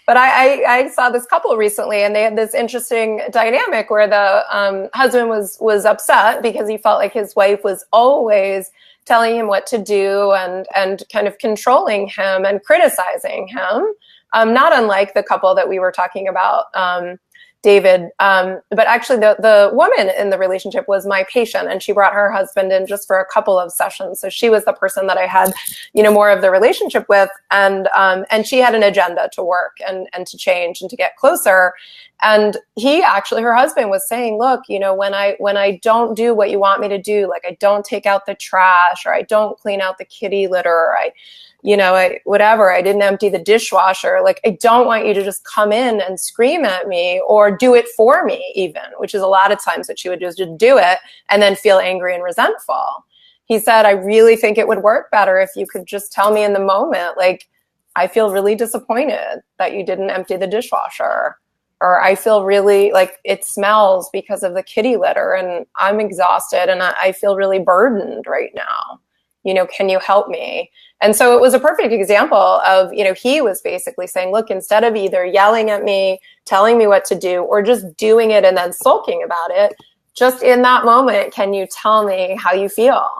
But I saw this couple recently, and they had this interesting dynamic where the husband was upset because he felt like his wife was always telling him what to do and kind of controlling him and criticizing him, not unlike the couple that we were talking about David. But actually the woman in the relationship was my patient, and she brought her husband in just for a couple of sessions. So she was the person that I had, more of the relationship with. And she had an agenda to work and to change and to get closer. And her husband was saying, look, when I don't do what you want me to do, like I don't take out the trash, or I don't clean out the kitty litter, or I didn't empty the dishwasher. Like, I don't want you to just come in and scream at me or do it for me even, which is a lot of times what she would just do it and then feel angry and resentful. He said, I really think it would work better if you could just tell me in the moment, like, I feel really disappointed that you didn't empty the dishwasher, or I feel really like it smells because of the kitty litter and I'm exhausted and I feel really burdened right now. Can you help me? And so it was a perfect example of, he was basically saying, look, instead of either yelling at me, telling me what to do, or just doing it and then sulking about it, just in that moment, can you tell me how you feel?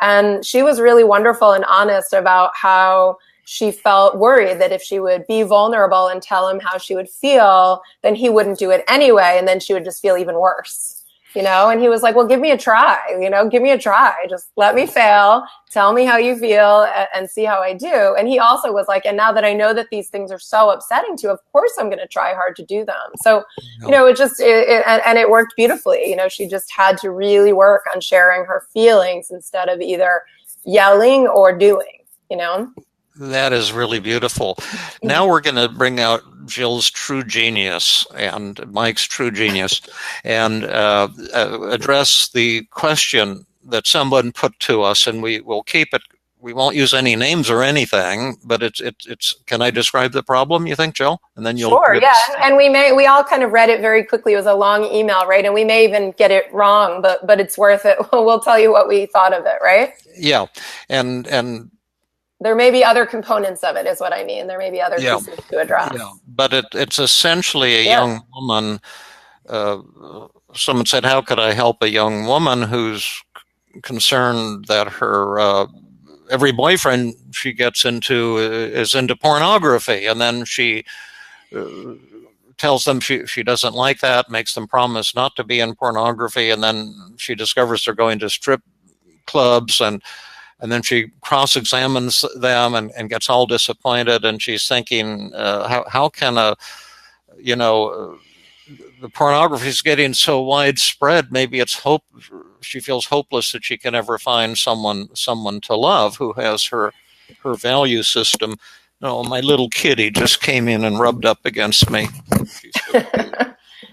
And she was really wonderful and honest about how she felt worried that if she would be vulnerable and tell him how she would feel, then he wouldn't do it anyway. And then she would just feel even worse. And he was like, well, give me a try, give me a try. Just let me fail. Tell me how you feel and see how I do. And he also was like, and now that I know that these things are so upsetting to you, of course I'm going to try hard to do them. So, it worked beautifully. She just had to really work on sharing her feelings instead of either yelling or doing, That is really beautiful. Now we're going to bring out Jill's true genius and Mike's true genius and address the question that someone put to us, and we will keep it. We won't use any names or anything, but it's. Can I describe the problem, you think, Jill? And then you'll. Sure, yeah. And we all kind of read it very quickly. It was a long email, right? And we may even get it wrong, but it's worth it. We'll tell you what we thought of it, right? Yeah, and there may be other components of it, is what I mean. There may be other pieces to address. Yeah, but it's essentially a young woman. Someone said, how could I help a young woman who's concerned that her every boyfriend she gets into is into pornography, and then she tells them she doesn't like that, makes them promise not to be in pornography, and then she discovers they're going to strip clubs, and then she cross-examines them and gets all disappointed, and she's thinking, how can the pornography is getting so widespread, maybe she feels hopeless that she can ever find someone to love who has her value system. No, my little kitty just came in and rubbed up against me.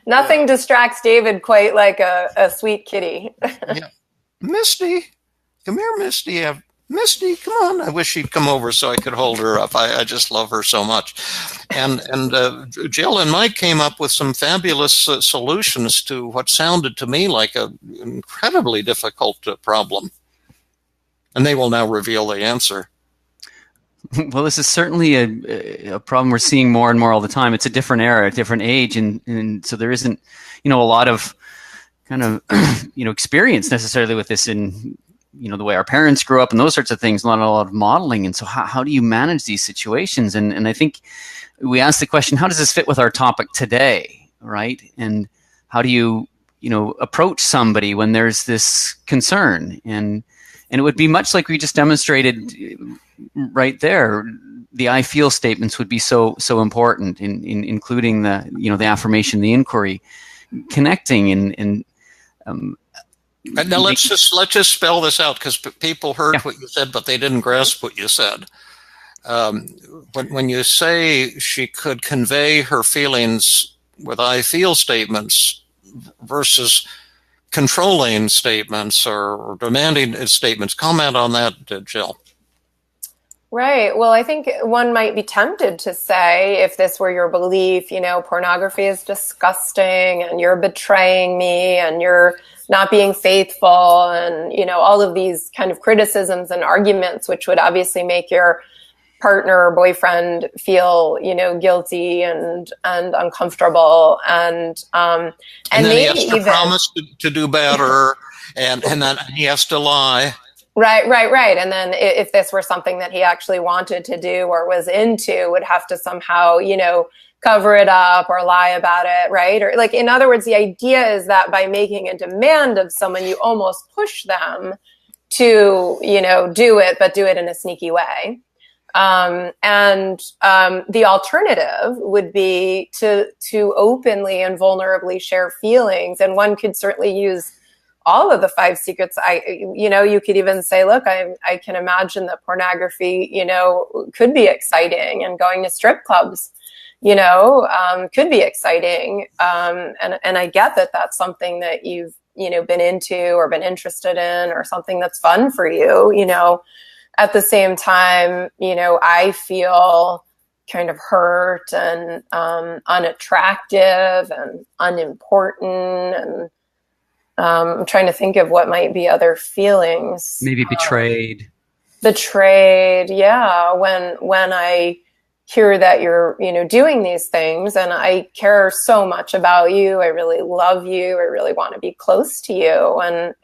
Nothing distracts David quite like a sweet kitty. Yeah. Misty, come here, Misty. Misty, come on. I wish she'd come over so I could hold her up. I just love her so much. And Jill and Mike came up with some fabulous solutions to what sounded to me like an incredibly difficult problem. And they will now reveal the answer. Well, this is certainly a problem we're seeing more and more all the time. It's a different era, a different age, and so there isn't, a lot of kind of, experience necessarily with this in, the way our parents grew up and those sorts of things, not a lot of modeling. And so how do you manage these situations? And I think we asked the question, how does this fit with our topic today, right? And how do you, approach somebody when there's this concern? And it would be much like we just demonstrated right there. The I feel statements would be so important in including the affirmation, the inquiry, connecting and now let's just spell this out, because people heard what you said, but they didn't grasp what you said. When you say she could convey her feelings with I feel statements versus controlling statements or demanding statements, comment on that, Jill. Right. Well, I think one might be tempted to say, if this were your belief, pornography is disgusting and you're betraying me and you're not being faithful and, all of these kind of criticisms and arguments, which would obviously make your partner or boyfriend feel, guilty and uncomfortable. And then maybe he has to promise to do better and then he has to lie. Right. And then if this were something that he actually wanted to do or was into, would have to somehow, cover it up or lie about it, right? Or like, in other words, the idea is that by making a demand of someone, you almost push them to, do it, but do it in a sneaky way. The alternative would be to openly and vulnerably share feelings. And one could certainly use all of the 5 secrets. You could even say, look, I can imagine that pornography, could be exciting, and going to strip clubs, could be exciting. And I get that that's something that you've, been into or been interested in, or something that's fun for you, At the same time, I feel kind of hurt and unattractive and unimportant, and I'm trying to think of what might be other feelings. Maybe betrayed. Betrayed, yeah. When I hear that you're, doing these things, and I care so much about you, I really love you, I really want to be close to you, and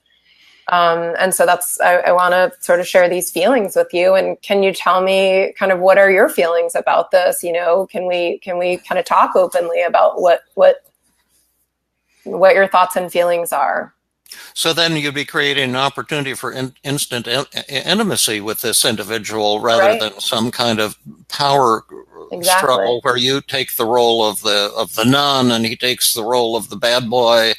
so that's, I want to sort of share these feelings with you. And can you tell me kind of what are your feelings about this? Can we kind of talk openly about what your thoughts and feelings are? So then you'd be creating an opportunity for instant intimacy with this individual, rather than some kind of power struggle where you take the role of the nun and he takes the role of the bad boy.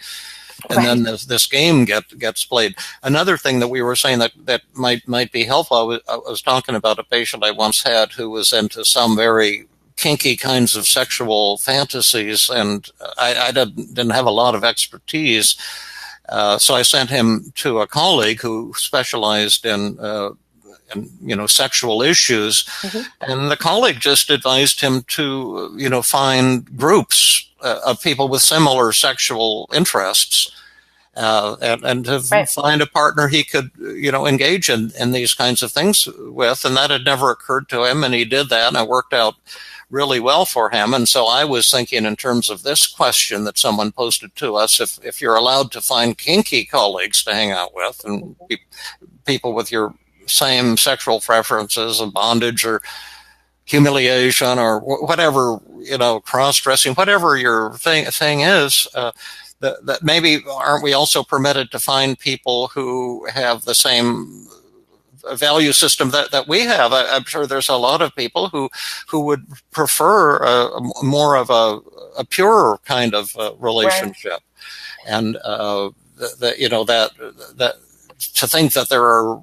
And then this game gets played. Another thing that we were saying that might be helpful, I was talking about a patient I once had who was into some very kinky kinds of sexual fantasies, and I didn't have a lot of expertise. So I sent him to a colleague who specialized in sexual issues. Mm-hmm. And the colleague just advised him to, find groups of people with similar sexual interests, and to find a partner he could, engage in these kinds of things with. And that had never occurred to him. And he did that, and it worked out really well for him. And so I was thinking in terms of this question that someone posted to us, if you're allowed to find kinky colleagues to hang out with, and people with your same sexual preferences of bondage or humiliation or whatever, cross-dressing, whatever your thing is, that maybe aren't we also permitted to find people who have the same value system that we have? I'm sure there's a lot of people who would prefer more of a pure kind of relationship, and that to think that there are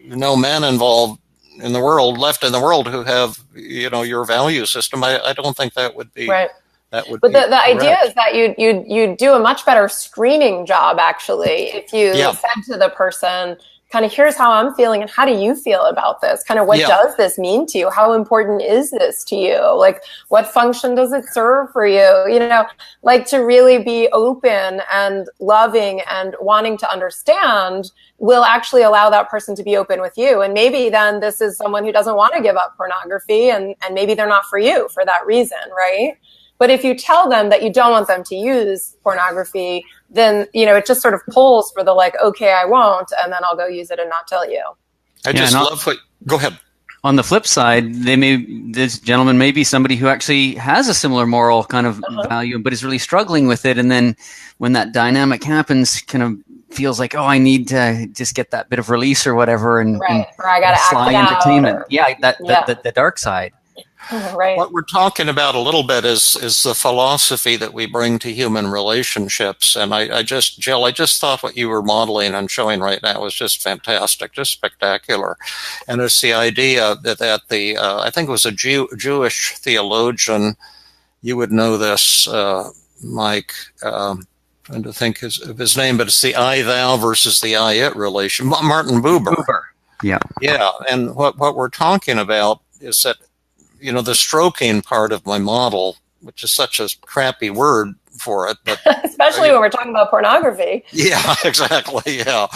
no men involved in the world who have your value system, I don't think that would be right. That would. But the idea is that you do a much better screening job, actually, if you said to the person, kind of, here's how I'm feeling, and how do you feel about this? Kind of, what does this mean to you? How important is this to you? Like, what function does it serve for you? Like, to really be open and loving and wanting to understand will actually allow that person to be open with you. And maybe then this is someone who doesn't want to give up pornography, and maybe they're not for you for that reason, right? But if you tell them that you don't want them to use pornography, then, it just sort of pulls for the like, okay, I won't, and then I'll go use it and not tell you. I just love what, go ahead. On the flip side, this gentleman may be somebody who actually has a similar moral kind of value, but is really struggling with it. And then when that dynamic happens, kind of feels like, I need to just get that bit of release or whatever, and or I got to sly entertainment. The dark side. Right. What we're talking about a little bit is the philosophy that we bring to human relationships. And Jill, I just thought what you were modeling and showing right now was just fantastic, just spectacular. And it's the idea that the I think it was a Jewish theologian, you would know this, Mike, trying to think of his name, but it's the I-thou versus the I-it relation. Martin Buber. Yeah. Yeah. And what we're talking about is that, the stroking part of my model, which is such a crappy word for it, but especially when we're talking about pornography. Yeah, exactly. Yeah.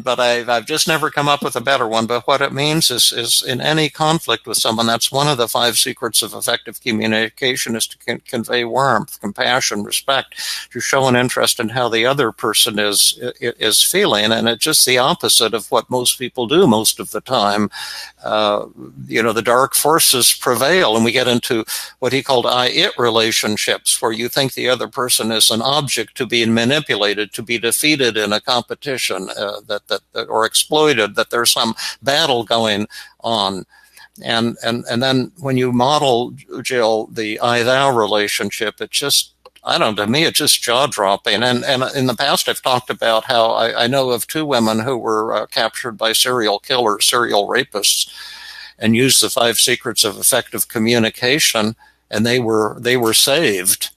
But I've just never come up with a better one. But what it means is in any conflict with someone, that's one of the 5 secrets of effective communication, is to convey warmth, compassion, respect, to show an interest in how the other person is feeling. And it's just the opposite of what most people do most of the time. The dark forces prevail, and we get into what he called I-it relationships, where you think the other person is an object to be manipulated, to be defeated in a competition, or exploited, that there's some battle going on. And then when you model, Jill, the I-thou relationship, it just, I don't know, to me, it's just jaw-dropping. And in the past, I've talked about how I know of 2 women who were captured by serial killers, serial rapists, and used the 5 secrets of effective communication, and they were saved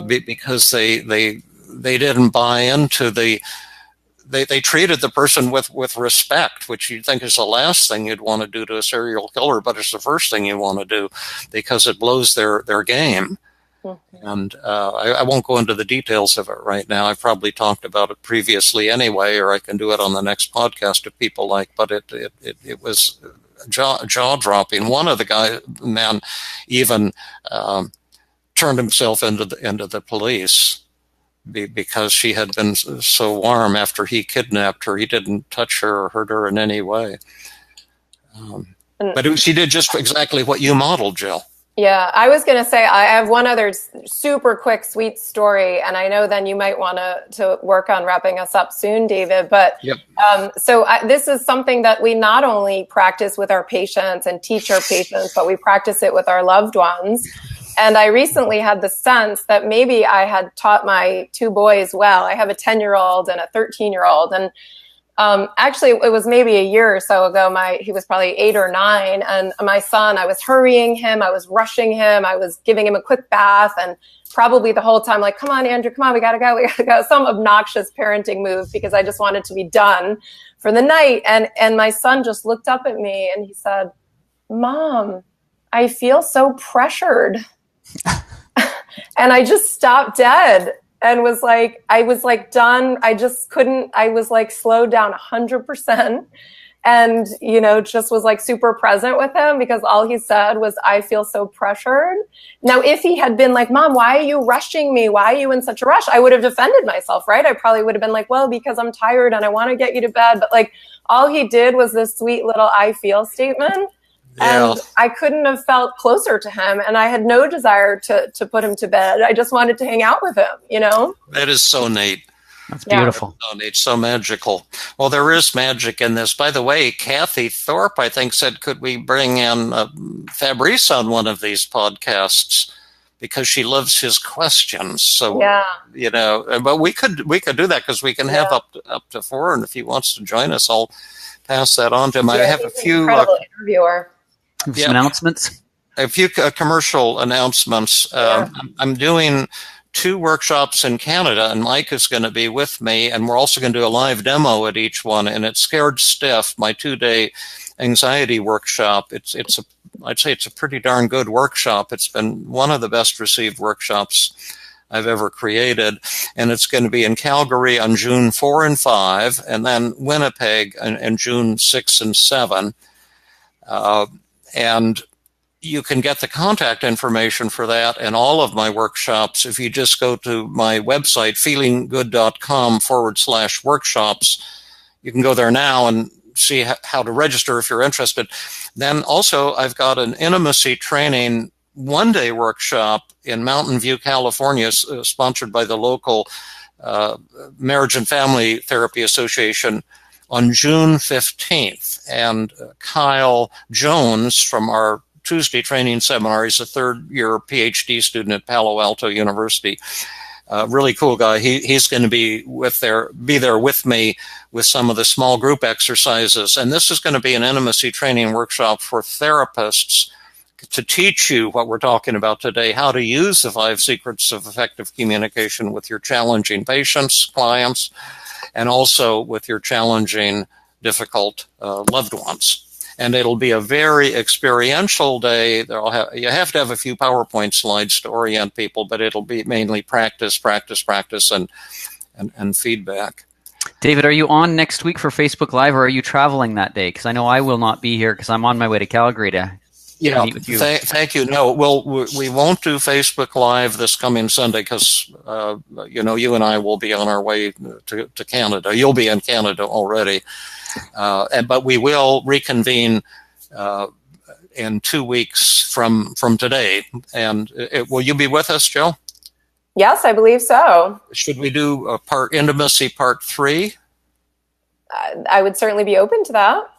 because they didn't buy into they treated the person with respect, which you'd think is the last thing you'd want to do to a serial killer, but it's the first thing you want to do because it blows their game. Mm-hmm. And I won't go into the details of it right now. I've probably talked about it previously anyway, or I can do it on the next podcast if people like, but it was jaw-dropping. One of the men even turned himself into the police because she had been so warm after he kidnapped her. He didn't touch her or hurt her in any way. But she did just exactly what you modeled, Jill. Yeah, I was going to say, I have one other super quick, sweet story, and I know then you might want to work on wrapping us up soon, David. But yep. This is something that we not only practice with our patients and teach our patients, but we practice it with our loved ones. And I recently had the sense that maybe I had taught my 2 boys well. I have a 10-year-old and a 13-year-old. And actually, it was maybe a year or so ago. He was probably 8 or 9. And my son, I was hurrying him. I was rushing him. I was giving him a quick bath. And probably the whole time, like, come on, Andrew, come on, we got to go. Some obnoxious parenting move because I just wanted to be done for the night. And my son just looked up at me and he said, "Mom, I feel so pressured." And I just stopped dead and was like, done. I just couldn't, I was like slowed down 100%. And, just was like super present with him because all he said was, "I feel so pressured." Now, if he had been like, "Mom, why are you rushing me? Why are you in such a rush?" I would have defended myself, right? I probably would have been like, "Well, because I'm tired and I want to get you to bed." But like, all he did was this sweet little "I feel" statement. Yeah. And I couldn't have felt closer to him. And I had no desire to put him to bed. I just wanted to hang out with him, That is so neat. That's beautiful. So neat, so magical. Well, there is magic in this. By the way, Kathy Thorpe, I think, said, could we bring in Fabrice on one of these podcasts? Because she loves his questions. So, but we could do that because we can have up to 4. And if he wants to join us, I'll pass that on to him. I have a few incredible interviewer. Some announcements. A few commercial announcements. I'm doing 2 workshops in Canada, and Mike is going to be with me, and we're also going to do a live demo at each one. And it's Scared Stiff, my 2-day anxiety workshop. I'd say it's a pretty darn good workshop. It's been one of the best received workshops I've ever created. And it's going to be in Calgary on June 4 and 5, and then Winnipeg in June 6 and 7. And you can get the contact information for that and all of my workshops if you just go to my website, feelinggood.com/workshops. You can go there now and see how to register if you're interested. Then also, I've got an intimacy training 1-day workshop in Mountain View, California, sponsored by the local Marriage and Family Therapy Association, on June 15th. And Kyle Jones from our Tuesday training seminar, he's a 3rd-year PhD student at Palo Alto University. Really cool guy. He's going to be there with me with some of the small group exercises. And this is going to be an intimacy training workshop for therapists to teach you what we're talking about today, how to use the 5 secrets of effective communication with your challenging patients, clients, and also with your challenging, difficult loved ones. and it'll be a very experiential day. You have to have a few PowerPoint slides to orient people, but it'll be mainly practice, and feedback. David, are you on next week for Facebook Live, or are you traveling that day? Because I know I will not be here because I'm on my way to Calgary to meet with you. Thank you. No, we won't do Facebook Live this coming Sunday because, you and I will be on our way to Canada. You'll be in Canada already. But we will reconvene in 2 weeks from today. And will you be with us, Jill? Yes, I believe so. Should we do intimacy part 3? I would certainly be open to that.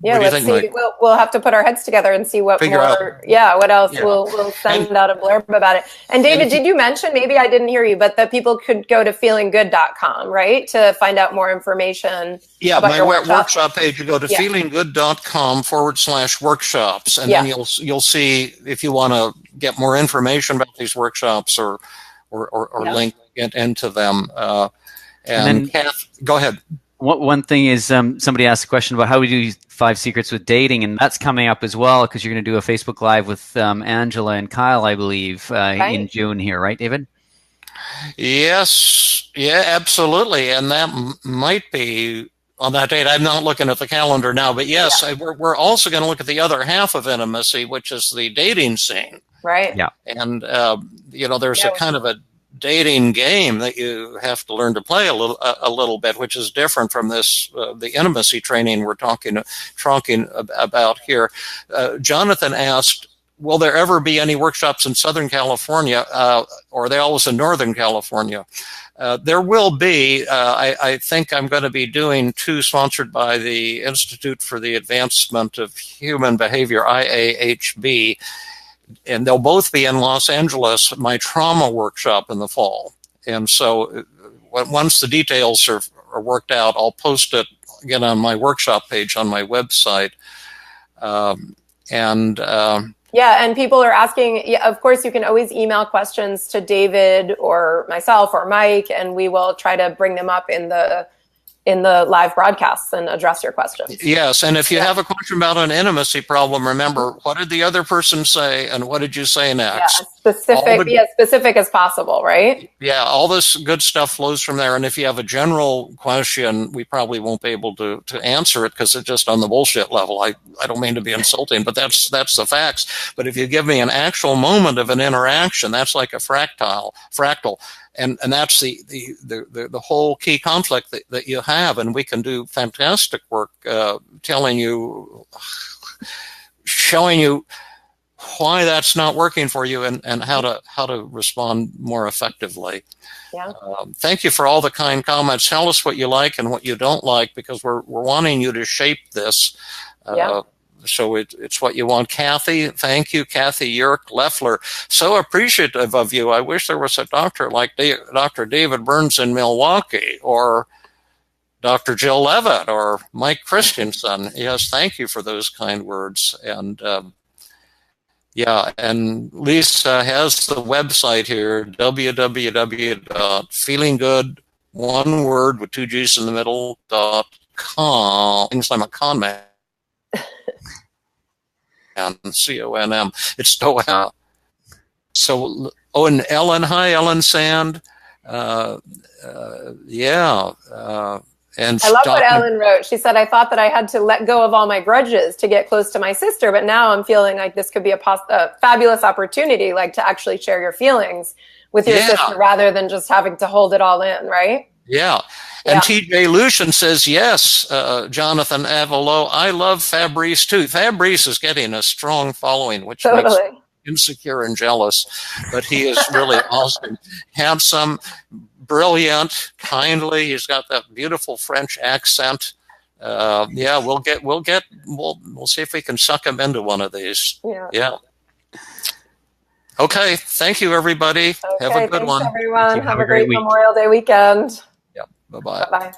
Yeah, let's see. Mike? We'll have to put our heads together and see what more. Yeah, what else? Yeah. We'll send out a blurb about it. And David, did you mention, maybe I didn't hear you, but that people could go to feelinggood.com, right, to find out more information? Yeah, my workshop page. You go to feelinggood.com/workshops, and then you'll see if you want to get more information about these workshops or link into them. And Kath, go ahead. One thing is somebody asked a question about how we do 5 secrets with dating, and that's coming up as well because you're going to do a Facebook Live with Angela and Kyle, I believe, in June here, right, David? Yes, yeah, absolutely, and that might be on that date. I'm not looking at the calendar now, but yes, we're also going to look at the other half of intimacy, which is the dating scene. Right. Yeah. And there's a kind of a dating game that you have to learn to play a little bit, which is different from this the intimacy training we're talking about here. Jonathan asked, will there ever be any workshops in Southern California, or are they always in Northern California? There will be. I think I'm going to be doing 2 sponsored by the Institute for the Advancement of Human Behavior, IAHB, and they'll both be in Los Angeles, my trauma workshop in the fall. And so once the details are worked out, I'll post it again on my workshop page on my website. And people are asking, of course, you can always email questions to David or myself or Mike, and we will try to bring them up in the live broadcasts and address your questions. Yes, and if you have a question about an intimacy problem, remember, what did the other person say and what did you say next? Yeah, specific as possible, right? Yeah, all this good stuff flows from there. And if you have a general question, we probably won't be able to answer it because it's just on the bullshit level. I don't mean to be insulting, but that's the facts. But if you give me an actual moment of an interaction, that's like a fractal. And that's the whole key conflict that you have, and we can do fantastic work showing you why that's not working for you and how to respond more effectively. Yeah. Thank you for all the kind comments. Tell us what you like and what you don't like, because we're wanting you to shape this. So it's what you want. Kathy, thank you. Kathy Yerk Leffler, so appreciative of you. I wish there was a doctor like Dr. David Burns in Milwaukee, or Dr. Jill Levitt, or Mike Christensen. Yes, thank you for those kind words. And and Lisa has the website here, www.feelinggood, one word with 2 G's in the middle, .com. I'm a con man. And CONM. It's Doha. So, and Ellen, hi, Ellen Sand. And I love what Ellen wrote. She said, I thought that I had to let go of all my grudges to get close to my sister, but now I'm feeling like this could be a fabulous opportunity, like to actually share your feelings with your sister rather than just having to hold it all in, right? Yeah. And TJ Lucian says, yes, Jonathan Avalo, I love Fabrice too. Fabrice is getting a strong following, which makes me insecure and jealous, but he is really awesome. Handsome, brilliant, kindly. He's got that beautiful French accent. We'll see if we can suck him into one of these. Yeah. Okay. Thank you, everybody. Okay, have a good one. Everyone. Have a great Memorial Day weekend. Bye-bye. Bye-bye.